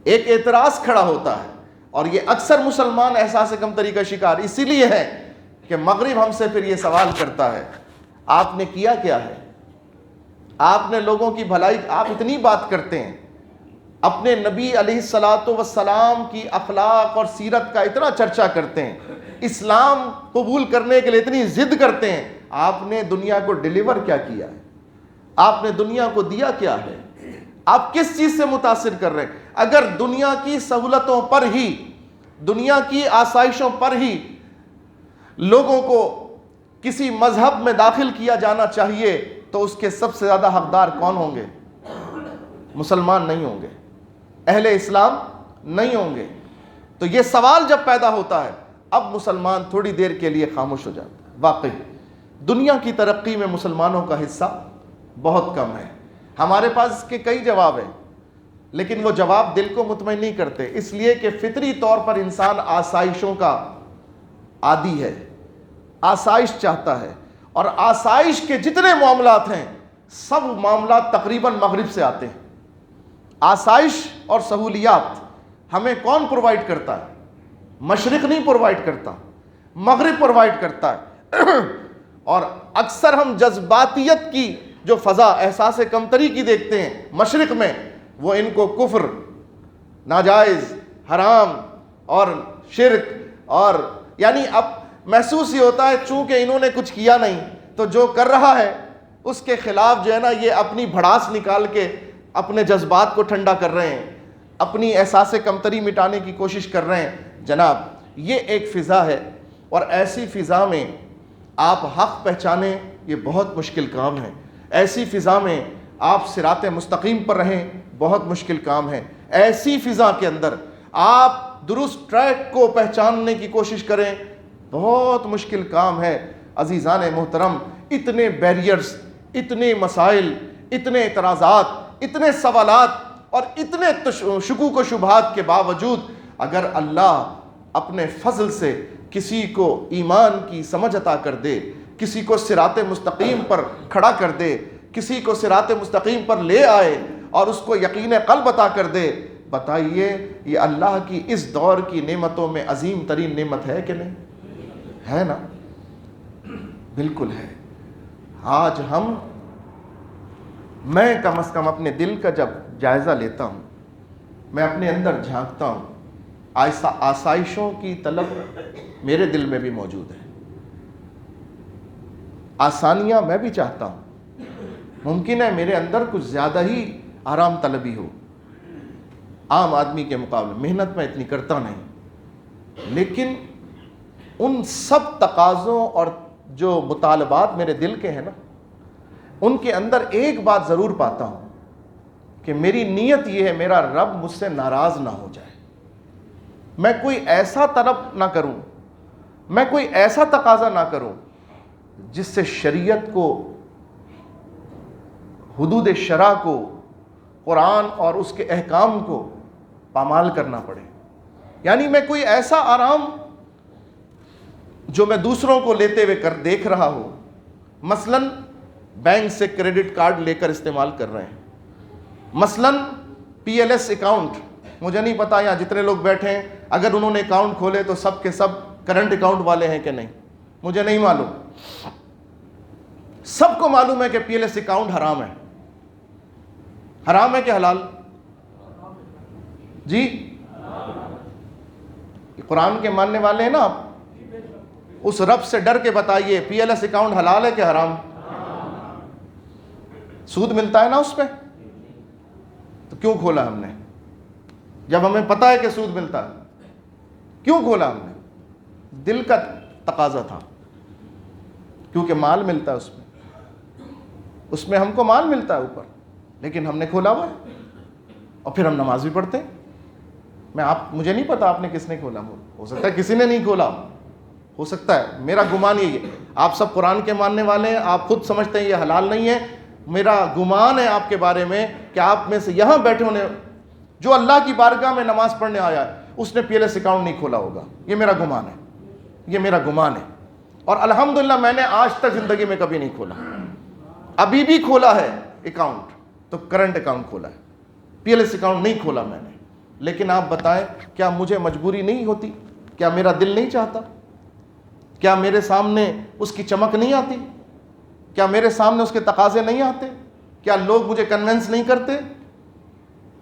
ایک اعتراض کھڑا ہوتا ہے، اور یہ اکثر مسلمان احساس کمتری کا شکار اسی لیے ہے کہ مغرب ہم سے پھر یہ سوال کرتا ہے آپ نے کیا کیا ہے؟ آپ نے لوگوں کی بھلائی، آپ اتنی بات کرتے ہیں، اپنے نبی علیہ الصلاۃ والسلام کی اخلاق اور سیرت کا اتنا چرچا کرتے ہیں، اسلام قبول کرنے کے لیے اتنی ضد کرتے ہیں، آپ نے دنیا کو ڈیلیور کیا کیا ہے؟ آپ نے دنیا کو دیا کیا ہے؟ آپ کس چیز سے متاثر کر رہے ہیں؟ اگر دنیا کی سہولتوں پر ہی، دنیا کی آسائشوں پر ہی لوگوں کو کسی مذہب میں داخل کیا جانا چاہیے تو اس کے سب سے زیادہ حقدار کون ہوں گے؟ مسلمان نہیں ہوں گے، اہل اسلام نہیں ہوں گے۔ تو یہ سوال جب پیدا ہوتا ہے، اب مسلمان تھوڑی دیر کے لیے خاموش ہو جاتا ہے۔ واقعی دنیا کی ترقی میں مسلمانوں کا حصہ بہت کم ہے۔ ہمارے پاس اس کے کئی جواب ہیں، لیکن وہ جواب دل کو مطمئن نہیں کرتے، اس لیے کہ فطری طور پر انسان آسائشوں کا عادی ہے، آسائش چاہتا ہے، اور آسائش کے جتنے معاملات ہیں سب معاملات تقریباً مغرب سے آتے ہیں۔ آسائش اور سہولیات ہمیں کون پرووائڈ کرتا ہے؟ مشرق نہیں پرووائڈ کرتا، مغرب پرووائڈ کرتا ہے۔ اور اکثر ہم جذباتیت کی جو فضا احساس کمتری کی دیکھتے ہیں مشرق میں، وہ ان کو کفر، ناجائز، حرام اور شرک، اور یعنی اب محسوس ہی ہوتا ہے چونکہ انہوں نے کچھ کیا نہیں تو جو کر رہا ہے اس کے خلاف جو ہے نا یہ اپنی بھڑاس نکال کے اپنے جذبات کو ٹھنڈا کر رہے ہیں، اپنی احساس کمتری مٹانے کی کوشش کر رہے ہیں۔ جناب یہ ایک فضا ہے، اور ایسی فضا میں آپ حق پہچانیں یہ بہت مشکل کام ہے، ایسی فضا میں آپ صراط مستقیم پر رہیں بہت مشکل کام ہے، ایسی فضا کے اندر آپ درست ٹریک کو پہچاننے کی کوشش کریں بہت مشکل کام ہے۔ عزیزان محترم، اتنے بیریئرز، اتنے مسائل، اتنے اعتراضات، اتنے سوالات اور اتنے شکوک و شبہات کے باوجود اگر اللہ اپنے فضل سے کسی کو ایمان کی سمجھ عطا کر دے، کسی کو صراط مستقیم پر کھڑا کر دے، کسی کو صراط مستقیم پر لے آئے اور اس کو یقین قلب عطا کر دے، بتائیے یہ اللہ کی اس دور کی نعمتوں میں عظیم ترین نعمت ہے کہ نہیں؟ ہے نا؟ بالکل ہے۔ آج میں کم از کم اپنے دل کا جب جائزہ لیتا ہوں، میں اپنے اندر جھانکتا ہوں، آسائشوں کی طلب میرے دل میں بھی موجود ہے، آسانیاں میں بھی چاہتا ہوں، ممکن ہے میرے اندر کچھ زیادہ ہی آرام طلبی ہو عام آدمی کے مقابلے، محنت میں اتنی کرتا نہیں، لیکن ان سب تقاضوں اور جو مطالبات میرے دل کے ہیں نا، ان کے اندر ایک بات ضرور پاتا ہوں کہ میری نیت یہ ہے میرا رب مجھ سے ناراض نہ ہو جائے، میں کوئی ایسا طلب نہ کروں، میں کوئی ایسا تقاضا نہ کروں جس سے شریعت کو، حدود شرع کو، قرآن اور اس کے احکام کو پامال کرنا پڑے۔ یعنی میں کوئی ایسا آرام جو میں دوسروں کو لیتے ہوئے دیکھ رہا ہوں، مثلاً بینک سے کریڈٹ کارڈ لے کر استعمال کر رہے ہیں، مثلاً PLS اکاؤنٹ، مجھے نہیں پتا یہاں جتنے لوگ بیٹھے ہیں اگر انہوں نے اکاؤنٹ کھولے تو سب کے سب کرنٹ اکاؤنٹ والے ہیں کہ نہیں، مجھے نہیں معلوم۔ سب کو معلوم ہے کہ PLS اکاؤنٹ حرام ہے، حرام ہے کہ حلال؟ جی قرآن کے ماننے والے ہیں نا آپ، اس رب سے ڈر کے بتائیے PLS اکاؤنٹ حلال ہے کہ حرام؟ سود ملتا ہے نا اس پہ، تو کیوں کھولا ہم نے؟ جب ہمیں پتا ہے کہ سود ملتا ہے کیوں کھولا ہم نے؟ دل کا تقاضا تھا، کیونکہ مال ملتا ہے اس میں ہم کو مال ملتا ہے اوپر، لیکن ہم نے کھولا ہوا ہے، اور پھر ہم نماز بھی پڑھتے ہیں، مجھے نہیں پتا آپ نے کس نے کھولا، ہو سکتا ہے کسی نے نہیں کھولا، ہو سکتا ہے، میرا گمان یہی ہے. آپ سب قرآن کے ماننے والے ہیں، آپ خود سمجھتے ہیں یہ حلال نہیں ہے. میرا گمان ہے آپ کے بارے میں کہ آپ میں سے یہاں بیٹھے ہونے جو اللہ کی بارگاہ میں نماز پڑھنے آیا ہے اس نے پی ایل ایس اکاؤنٹ نہیں کھولا ہوگا. یہ میرا گمان ہے، یہ میرا گمان ہے. اور الحمدللہ میں نے آج تک زندگی میں کبھی نہیں کھولا. ابھی بھی کھولا ہے اکاؤنٹ تو کرنٹ اکاؤنٹ کھولا ہے، پی ایل ایس اکاؤنٹ نہیں کھولا میں نے. لیکن آپ بتائیں کیا مجھے مجبوری نہیں ہوتی؟ کیا میرا دل نہیں چاہتا؟ کیا میرے سامنے اس کی چمک نہیں آتی؟ کیا میرے سامنے اس کے تقاضے نہیں آتے؟ کیا لوگ مجھے کنونس نہیں کرتے؟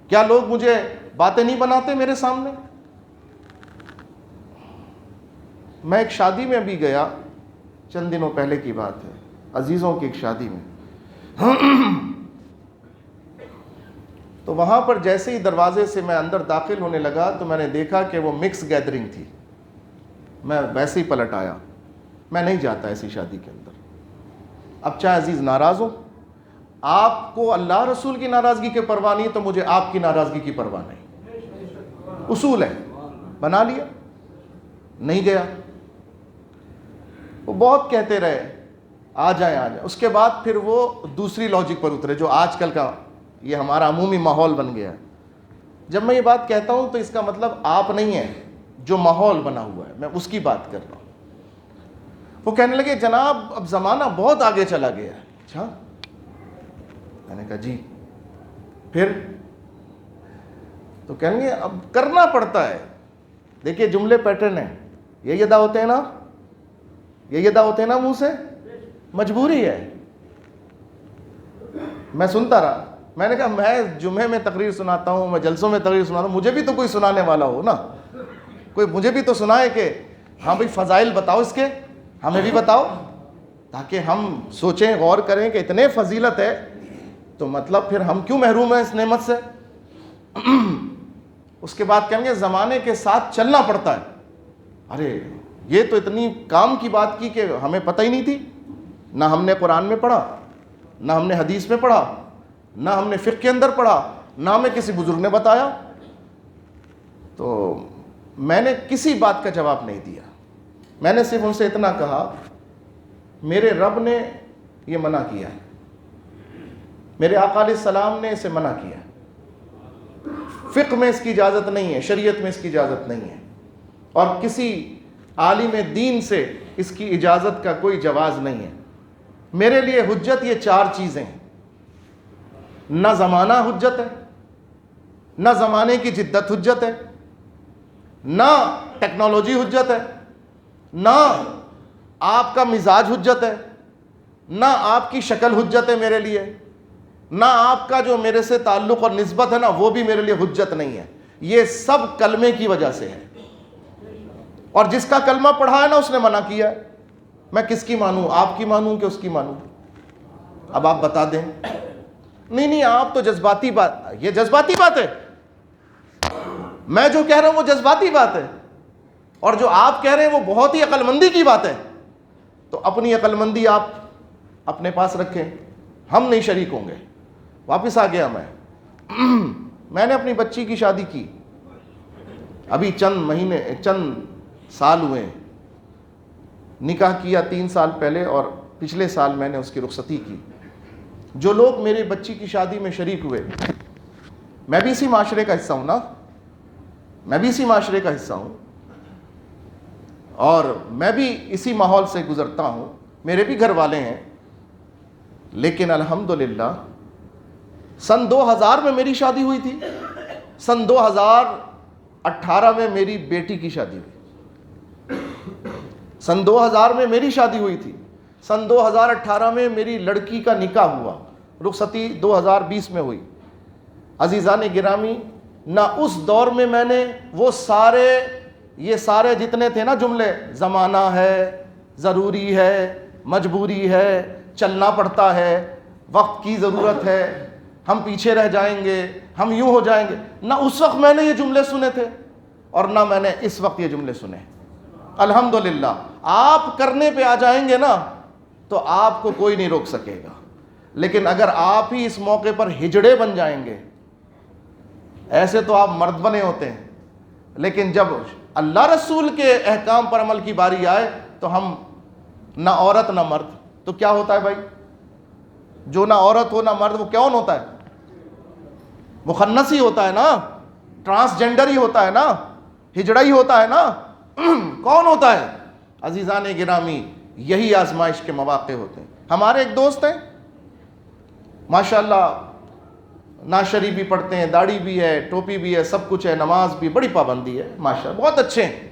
کیا لوگ مجھے باتیں نہیں بناتے میرے سامنے؟ میں ایک شادی میں بھی گیا، چند دنوں پہلے کی بات ہے، عزیزوں کی ایک شادی میں. تو وہاں پر جیسے ہی دروازے سے میں اندر داخل ہونے لگا تو میں نے دیکھا کہ وہ مکس گیدرنگ تھی. میں ویسے ہی پلٹ آیا، میں نہیں جاتا ایسی شادی کے اندر. اب چاہے عزیز ناراض ہو، آپ کو اللہ رسول کی ناراضگی کی پرواہ نہیں تو مجھے آپ کی ناراضگی کی پرواہ نہیں. اصول ہے، بنا لیا، نہیں گیا. وہ بہت کہتے رہے آ جائیں آ جائیں. اس کے بعد پھر وہ دوسری لاجک پر اترے جو آج کل کا یہ ہمارا عمومی ماحول بن گیا ہے. جب میں یہ بات کہتا ہوں تو اس کا مطلب آپ نہیں ہے، جو ماحول بنا ہوا ہے میں اس کی بات کر رہا ہوں. وہ کہنے لگے جناب اب زمانہ بہت آگے چلا گیا ہے. اچھا، میں نے کہا جی پھر؟ تو کہیں گے اب کرنا پڑتا ہے. دیکھیے جملے پیٹرن ہیں، یہ ادا ہوتے ہیں نا، یہ ادا ہوتے ہیں نا منہ سے، مجبوری ہے. میں سنتا رہا. میں نے کہا میں جمعے میں تقریر سناتا ہوں، میں جلسوں میں تقریر سناتا ہوں، مجھے بھی تو کوئی سنانے والا ہو نا، کوئی مجھے بھی تو سنائے کہ ہاں بھائی فضائل بتاؤ اس کے، ہمیں بھی بتاؤ تاکہ ہم سوچیں غور کریں کہ اتنے فضیلت ہے تو مطلب پھر ہم کیوں محروم ہیں اس نعمت سے. اس کے بعد کہیں گے زمانے کے ساتھ چلنا پڑتا ہے. ارے یہ تو اتنی کام کی بات کی کہ ہمیں پتہ ہی نہیں تھی. نہ ہم نے قرآن میں پڑھا، نہ ہم نے حدیث میں پڑھا، نہ ہم نے فقہ کے اندر پڑھا، نہ ہمیں کسی بزرگ نے بتایا. تو میں نے کسی بات کا جواب نہیں دیا. میں نے صرف ان سے اتنا کہا میرے رب نے یہ منع کیا ہے، میرے آقا علیہ السلام نے اسے منع کیا ہے. فقہ میں اس کی اجازت نہیں ہے، شریعت میں اس کی اجازت نہیں ہے، اور کسی عالم دین سے اس کی اجازت کا کوئی جواز نہیں ہے. میرے لیے حجت یہ 4 چیزیں ہیں. نہ زمانہ حجت ہے، نہ زمانے کی جدت حجت ہے، نہ ٹیکنالوجی حجت ہے، نہ آپ کا مزاج حجت ہے، نہ آپ کی شکل حجت ہے میرے لیے، نہ آپ کا جو میرے سے تعلق اور نسبت ہے نا وہ بھی میرے لیے حجت نہیں ہے. یہ سب کلمے کی وجہ سے ہے، اور جس کا کلمہ پڑھا ہے نا اس نے منع کیا ہے. میں کس کی مانوں؟ آپ کی مانوں کہ اس کی مانوں؟ اب آپ بتا دیں. نہیں آپ تو جذباتی بات، یہ جذباتی بات ہے. میں جو کہہ رہا ہوں وہ جذباتی بات ہے، اور جو آپ کہہ رہے ہیں وہ بہت ہی عقل مندی کی بات ہے. تو اپنی عقل مندی آپ اپنے پاس رکھیں، ہم نہیں شریک ہوں گے. واپس آ گیا میں نے اپنی بچی کی شادی کی، ابھی چند سال ہوئے. نکاح کیا 3 سال پہلے، اور پچھلے سال میں نے اس کی رخصتی کی. جو لوگ میری بچی کی شادی میں شریک ہوئے، میں بھی اسی معاشرے کا حصہ ہوں نا، میں بھی اسی معاشرے کا حصہ ہوں، اور میں بھی اسی ماحول سے گزرتا ہوں، میرے بھی گھر والے ہیں. لیکن الحمدللہ سن 2000 میں میری شادی ہوئی تھی، سن 2018 میں میری بیٹی کی شادی ہوئی. سن 2000 میں میری شادی ہوئی تھی، سن 2018 میں میری لڑکی کا نکاح ہوا، رخصتی 2020 میں ہوئی. عزیزان گرامی، نہ اس دور میں میں نے وہ یہ سارے جتنے تھے نا جملے، زمانہ ہے، ضروری ہے، مجبوری ہے، چلنا پڑتا ہے، وقت کی ضرورت ہے، ہم پیچھے رہ جائیں گے، ہم یوں ہو جائیں گے، نہ اس وقت میں نے یہ جملے سنے تھے اور نہ میں نے اس وقت یہ جملے سنے. الحمدللہ آپ کرنے پہ آ جائیں گے نا تو آپ کو کوئی نہیں روک سکے گا. لیکن اگر آپ ہی اس موقع پر ہجڑے بن جائیں گے، ایسے تو آپ مرد بنے ہوتے ہیں، لیکن جب اللہ رسول کے احکام پر عمل کی باری آئے تو ہم نہ عورت نہ مرد. تو کیا ہوتا ہے بھائی؟ جو نہ عورت ہو نہ مرد وہ کون ہوتا ہے؟ مخنث ہی ہوتا ہے نا, ٹرانسجینڈر ہی ہوتا ہے نا, ہجڑا ہی ہوتا ہے نا. کون ہوتا ہے؟ عزیزان گرامی, یہی آزمائش کے مواقع ہوتے ہیں. ہمارے ایک دوست ہیں ماشاءاللہ, ناشری بھی پڑھتے ہیں, داڑھی بھی ہے, ٹوپی بھی ہے, سب کچھ ہے, نماز بھی, بڑی پابندی ہے ماشاءاللہ, بہت اچھے ہیں.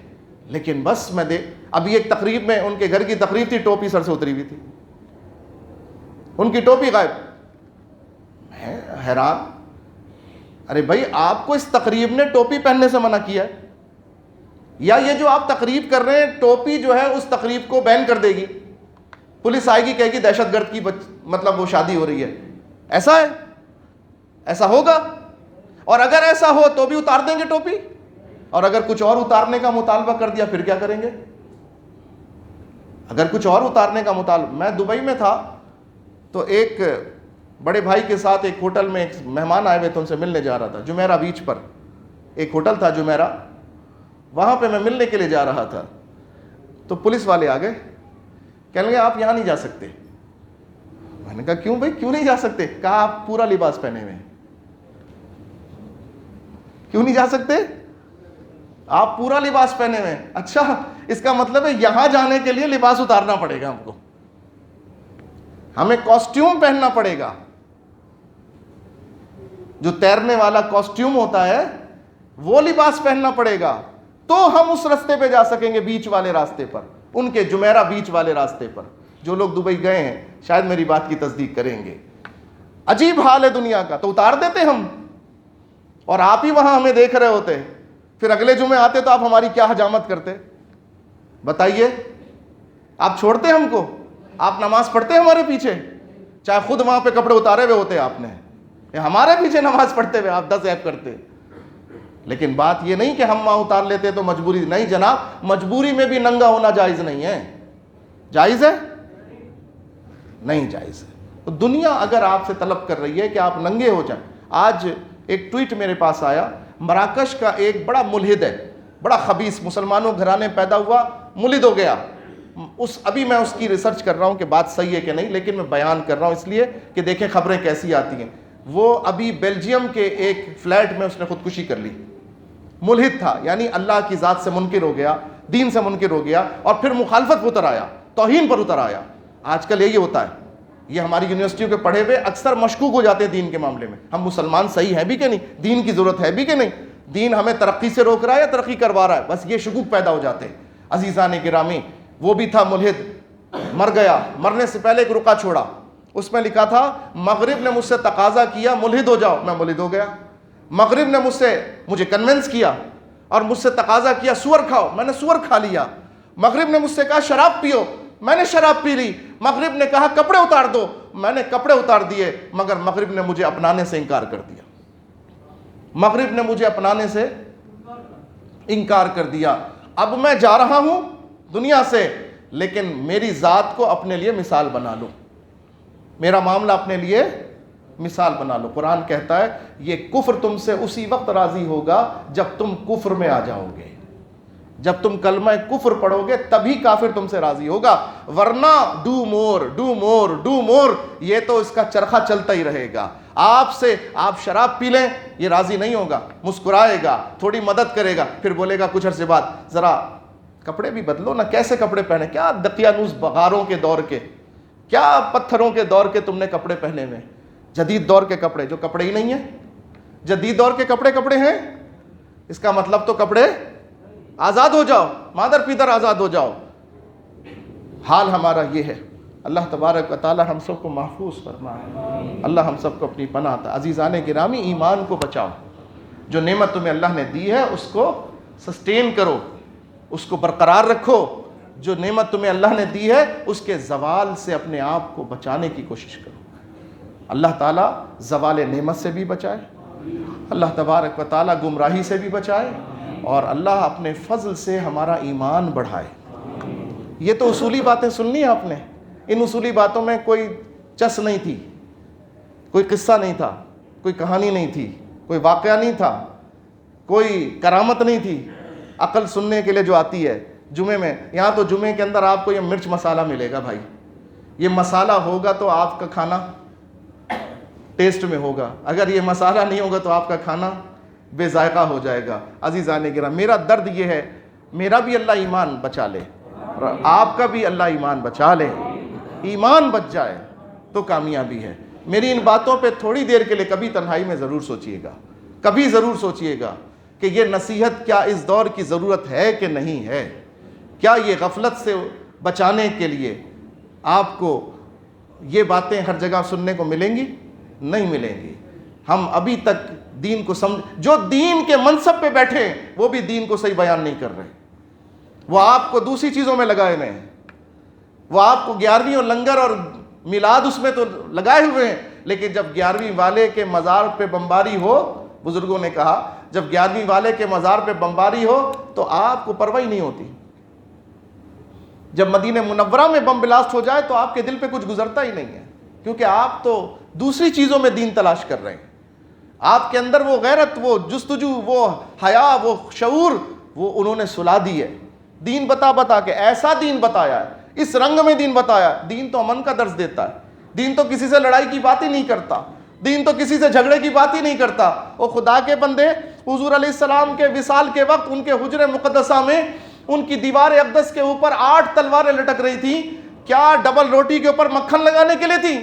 لیکن بس میں ابھی ایک تقریب میں, ان کے گھر کی تقریب تھی, ٹوپی سر سے اتری ہوئی تھی, ان کی ٹوپی غائب. میں حیران, ارے بھائی آپ کو اس تقریب نے ٹوپی پہننے سے منع کیا ہے, یا یہ جو آپ تقریب کر رہے ہیں ٹوپی جو ہے اس تقریب کو بین کر دے گی, پولیس آئے گی کہے گی دہشت گرد کی مطلب وہ شادی ہو رہی ہے. ایسا ہے؟ ایسا ہوگا؟ اور اگر ایسا ہو تو بھی اتار دیں گے ٹوپی, اور اگر کچھ اور اتارنے کا مطالبہ کر دیا پھر کیا کریں گے؟ اگر کچھ اور اتارنے کا مطالبہ. میں دبئی میں تھا تو ایک بڑے بھائی کے ساتھ ایک ہوٹل میں ایک مہمان آئے ہوئے تھے, ان سے ملنے جا رہا تھا. جمیرہ بیچ پر ایک ہوٹل تھا جمیرہ, وہاں پہ میں ملنے کے لیے جا رہا تھا. تو پولیس والے آ گئے, کہنے لگے آپ یہاں نہیں جا سکتے. میں نے کہا کیوں بھائی, کیوں نہیں جا سکتے؟ کہا آپ پورا لباس پہنے ہوئے ہیں. کیوں نہیں جا سکتے؟ آپ پورا لباس پہنے ہوئے ہیں. اچھا, اس کا مطلب ہے یہاں جانے کے لیے لباس اتارنا پڑے گا ہم کو, ہمیں کاسٹیوم پہننا پڑے گا. جو تیرنے والا کاسٹیوم ہوتا ہے وہ لباس پہننا پڑے گا, تو ہم اس راستے پہ جا سکیں گے, بیچ والے راستے پر, ان کے جمیرہ بیچ والے راستے پر. جو لوگ دبئی گئے ہیں شاید میری بات کی تصدیق کریں گے. عجیب حال ہے دنیا کا. تو اتار دیتے ہم, اور آپ ہی وہاں ہمیں دیکھ رہے ہوتے, پھر اگلے جمعے آتے تو آپ ہماری کیا حجامت کرتے؟ بتائیے. آپ چھوڑتے ہم کو؟ آپ نماز پڑھتے ہمارے پیچھے, چاہے خود وہاں پہ کپڑے اتارے ہوئے ہوتے آپ نے, ہمارے پیچھے نماز پڑھتے ہوئے آپ 10 ایپ کرتے. لیکن بات یہ نہیں کہ ہم وہاں اتار لیتے تو مجبوری نہیں جناب, مجبوری میں بھی ننگا ہونا جائز نہیں ہے. جائز ہے؟ نہیں جائز ہے. تو دنیا اگر آپ سے طلب کر رہی ہے کہ آپ ننگے ہو جائیں. آج ایک ٹویٹ میرے پاس آیا, مراکش کا ایک بڑا ملحد ہے, بڑا خبیث, مسلمانوں گھرانے پیدا ہوا, ملحد ہو گیا. ابھی میں اس کی ریسرچ کر رہا ہوں کہ بات صحیح ہے کہ نہیں, لیکن میں بیان کر رہا ہوں اس لیے کہ دیکھیں خبریں کیسی آتی ہیں. وہ ابھی بیلجیم کے ایک فلیٹ میں اس نے خودکشی کر لی. ملحد تھا, یعنی اللہ کی ذات سے منکر ہو گیا, دین سے منکر ہو گیا, اور پھر مخالفت پر اتر آیا, توہین پر اتر آیا. آج کل یہی ہوتا ہے. یہ ہماری یونیورسٹیوں کے پڑھے ہوئے اکثر مشکوک ہو جاتے ہیں دین کے معاملے میں. ہم مسلمان صحیح ہیں بھی کہ نہیں, دین کی ضرورت ہے بھی کہ نہیں, دین ہمیں ترقی سے روک رہا ہے یا ترقی کروا رہا ہے, بس یہ شکوک پیدا ہو جاتے ہیں. عزیزان گرامی, وہ بھی تھا ملحد, مر گیا. مرنے سے پہلے ایک رقعہ چھوڑا, اس میں لکھا تھا مغرب نے مجھ سے تقاضا کیا ملحد ہو جاؤ, میں ملحد ہو گیا. مغرب نے مجھے کنونس کیا اور مجھ سے تقاضا کیا سور کھاؤ, میں نے سور کھا لیا. مغرب نے مجھ سے کہا شراب پیو, میں نے شراب پی لی. مغرب نے کہا کپڑے اتار دو, میں نے کپڑے اتار دیے. مگر مغرب نے مجھے اپنانے سے انکار کر دیا. مغرب نے مجھے اپنانے سے انکار کر دیا. اب میں جا رہا ہوں دنیا سے, لیکن میری ذات کو اپنے لیے مثال بنا لو, میرا معاملہ اپنے لیے مثال بنا لو. قرآن کہتا ہے یہ کفر تم سے اسی وقت راضی ہوگا جب تم کفر میں آ جاؤ گے, جب تم کلمہ کفر پڑھو گے تبھی کافر تم سے راضی ہوگا, ورنہ do more do more do more, یہ تو اس کا چرخہ چلتا ہی رہے گا. آپ شراب پی لیں, یہ راضی نہیں ہوگا, مسکرائے گا, تھوڑی مدد کرے گا, پھر بولے گا کچھ عرصے بعد ذرا کپڑے بھی بدلو نا, کیسے کپڑے پہنے, کیا دقیانوس بغاروں کے دور کے, کیا پتھروں کے دور کے تم نے کپڑے پہنے ہوئے, جدید دور کے کپڑے, جو کپڑے ہی نہیں ہیں. جدید دور کے کپڑے ہیں, اس کا مطلب تو کپڑے آزاد ہو جاؤ, مادر پیدر آزاد ہو جاؤ. حال ہمارا یہ ہے. اللہ تبارک و تعالی ہم سب کو محفوظ فرمائے, اللہ ہم سب کو اپنی پناہ عطا. عزیزان گرامی, ایمان کو بچاؤ, جو نعمت تمہیں اللہ نے دی ہے اس کو سسٹین کرو, اس کو برقرار رکھو. جو نعمت تمہیں اللہ نے دی ہے اس کے زوال سے اپنے آپ کو بچانے کی کوشش کرو. اللہ تعالیٰ زوال نعمت سے بھی بچائے, اللہ تبارک و تعالیٰ گمراہی سے بھی بچائے, اور اللہ اپنے فضل سے ہمارا ایمان بڑھائے. یہ تو اصولی باتیں سننی ہیں آپ نے. ان اصولی باتوں میں کوئی چس نہیں تھی, کوئی قصہ نہیں تھا, کوئی کہانی نہیں تھی, کوئی واقعہ نہیں تھا. کوئی کرامت نہیں تھی عقل سننے کے لیے جو آتی ہے جمعے میں. یہاں تو جمعے کے اندر آپ کو یہ مرچ مسالہ ملے گا بھائی. یہ مسالہ ہوگا تو آپ کا کھانا ٹیسٹ میں ہوگا, اگر یہ مسالہ نہیں ہوگا تو آپ کا کھانا بے ذائقہ ہو جائے گا. عزیزان گرامی, میرا درد یہ ہے, میرا بھی اللہ ایمان بچا لے اور آپ کا بھی اللہ ایمان بچا لے. ایمان بچ جائے تو کامیابی ہے. میری ان باتوں پہ تھوڑی دیر کے لیے کبھی تنہائی میں ضرور سوچئے گا, کبھی ضرور سوچئے گا کہ یہ نصیحت کیا اس دور کی ضرورت ہے کہ نہیں ہے. کیا یہ غفلت سے بچانے کے لیے آپ کو یہ باتیں ہر جگہ سننے کو ملیں گی؟ نہیں ملیں گی. ہم ابھی تک دین کو جو دین کے منصب پہ بیٹھے ہیں وہ بھی دین کو صحیح بیان نہیں کر رہے. وہ آپ کو دوسری چیزوں میں لگائے ہوئے ہیں. وہ آپ کو 11ویں اور لنگر اور میلاد اس میں تو لگائے ہوئے ہیں, لیکن جب 11ویں والے کے مزار پہ بمباری ہو, بزرگوں نے کہا جب 11ویں والے کے مزار پہ بمباری ہو تو آپ کو پرواہ نہیں ہوتی. جب مدینہ منورہ میں بم بلاسٹ ہو جائے تو آپ کے دل پہ کچھ گزرتا ہی نہیں ہے, کیونکہ آپ تو دوسری چیزوں میں دین تلاش کر رہے ہیں. آپ کے اندر وہ غیرت, وہ جستجو, وہ حیا, وہ شعور, وہ انہوں نے سلا دی ہے. دین بتا کے ایسا دین بتایا ہے, اس رنگ میں دین بتایا. دین تو امن کا درس دیتا ہے. دین تو کسی سے لڑائی کی بات ہی نہیں کرتا. دین تو کسی سے جھگڑے کی بات ہی نہیں کرتا. وہ خدا کے بندے, حضور علیہ السلام کے وصال کے وقت ان کے حجر مقدسہ میں ان کی دیوار اقدس کے اوپر 8 تلواریں لٹک رہی تھیں. کیا ڈبل روٹی کے اوپر مکھن لگانے کے لیے تھی؟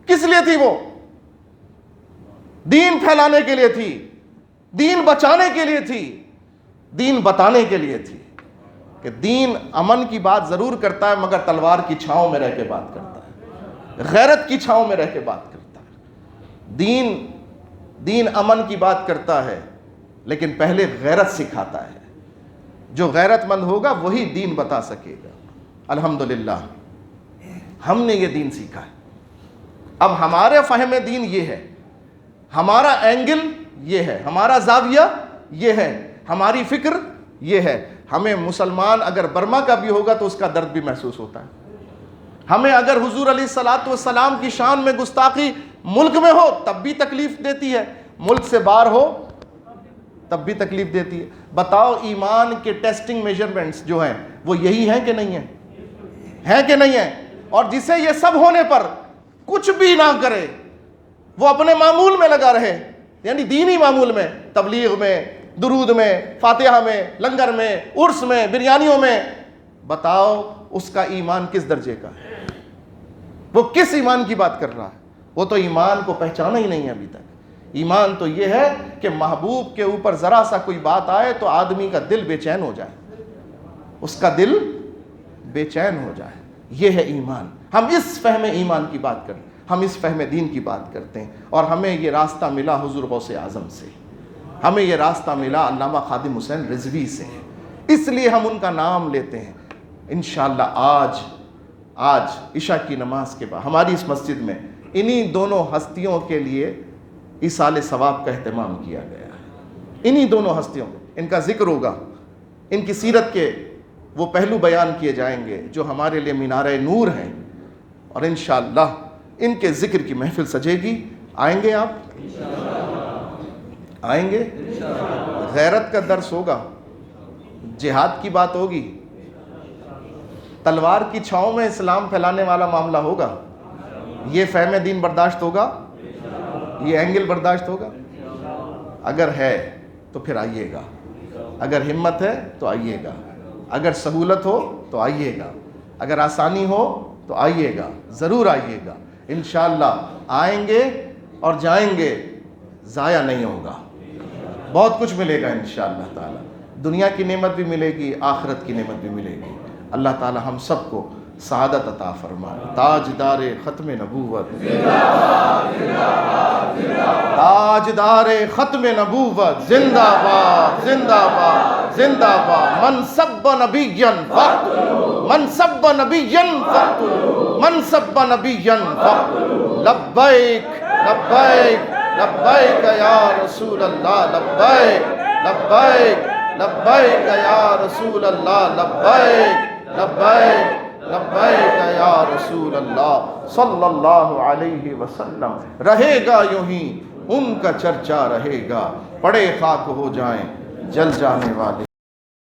کس لیے تھی وہ؟ دین پھیلانے کے لیے تھی, دین بچانے کے لیے تھی, دین بتانے کے لیے تھی کہ دین امن کی بات ضرور کرتا ہے مگر تلوار کی چھاؤں میں رہ کے بات کرتا ہے, غیرت کی چھاؤں میں رہ کے بات کرتا ہے. دین امن کی بات کرتا ہے لیکن پہلے غیرت سکھاتا ہے. جو غیرت مند ہوگا وہی دین بتا سکے گا. الحمدللہ ہم نے یہ دین سیکھا ہے. اب ہمارے فہم دین یہ ہے, ہمارا اینگل یہ ہے, ہمارا زاویہ یہ ہے, ہماری فکر یہ ہے. ہمیں مسلمان اگر برما کا بھی ہوگا تو اس کا درد بھی محسوس ہوتا ہے. ہمیں اگر حضور علیہ الصلوۃ والسلام کی شان میں گستاخی ملک میں ہو تب بھی تکلیف دیتی ہے, ملک سے باہر ہو تب بھی تکلیف دیتی ہے. بتاؤ ایمان کے ٹیسٹنگ میجرمنٹس جو ہیں وہ یہی ہیں کہ نہیں ہیں؟ ہیں کہ نہیں ہیں؟ اور جسے یہ سب ہونے پر کچھ بھی نہ کرے, وہ اپنے معمول میں لگا رہے, یعنی دینی معمول میں, تبلیغ میں, درود میں, فاتحہ میں, لنگر میں, عرس میں, بریانیوں میں, بتاؤ اس کا ایمان کس درجے کا ہے؟ وہ کس ایمان کی بات کر رہا ہے؟ وہ تو ایمان کو پہچانا ہی نہیں ہے ابھی تک. ایمان تو یہ ہے کہ محبوب کے اوپر ذرا سا کوئی بات آئے تو آدمی کا دل بے چین ہو جائے, اس کا دل بے چین ہو جائے. یہ ہے ایمان. ہم اس فہم ایمان کی بات کریں, ہم اس فہم دین کی بات کرتے ہیں, اور ہمیں یہ راستہ ملا حضور غوث اعظم سے, ہمیں یہ راستہ ملا علامہ خادم حسین رضوی سے, اس لیے ہم ان کا نام لیتے ہیں. انشاءاللہ آج عشاء کی نماز کے بعد ہماری اس مسجد میں انہی دونوں ہستیوں کے لیے ایصال ثواب کا اہتمام کیا گیا ہے. انہی دونوں ہستیوں, ان کا ذکر ہوگا, ان کی سیرت کے وہ پہلو بیان کیے جائیں گے جو ہمارے لیے مینارہ نور ہیں, اور انشاءاللہ ان کے ذکر کی محفل سجے گی. آئیں گے آپ؟ آئیں گے؟ غیرت کا درس ہوگا, جہاد کی بات ہوگی, تلوار کی چھاؤں میں اسلام پھیلانے والا معاملہ ہوگا. یہ فہم دین برداشت ہوگا, یہ اینگل برداشت ہوگا. اگر ہے تو پھر آئیے گا, اگر ہمت ہے تو آئیے گا, اگر سہولت ہو تو آئیے گا, اگر آسانی ہو تو آئیے گا, ضرور آئیے گا. انشاءاللہ آئیں گے اور جائیں گے, ضائع نہیں ہوگا, بہت کچھ ملے گا انشاءاللہ تعالی. دنیا کی نعمت بھی ملے گی, آخرت کی نعمت بھی ملے گی. اللہ تعالی ہم سب کو سعادت عطا فرمائے. تاجدار ختم نبوت, تاجدار ختم نبوت, زندہ باد زندہ باد زندہ باد. من سب نبیا فاقتلوہ, من سب نبیا فاقتلوہ, من سب نبیا فاقتلوہ. لبیک لبیک لبیک یا رسول اللہ, لبیک لبیک لبیک یا رسول اللہ, لبیک لبیک لبیک یا رسول اللہ صلی اللہ علیہ وسلم. رہے گا یوں ہی ان کا چرچا رہے گا, پڑے خاک ہو جائیں جل جانے والے.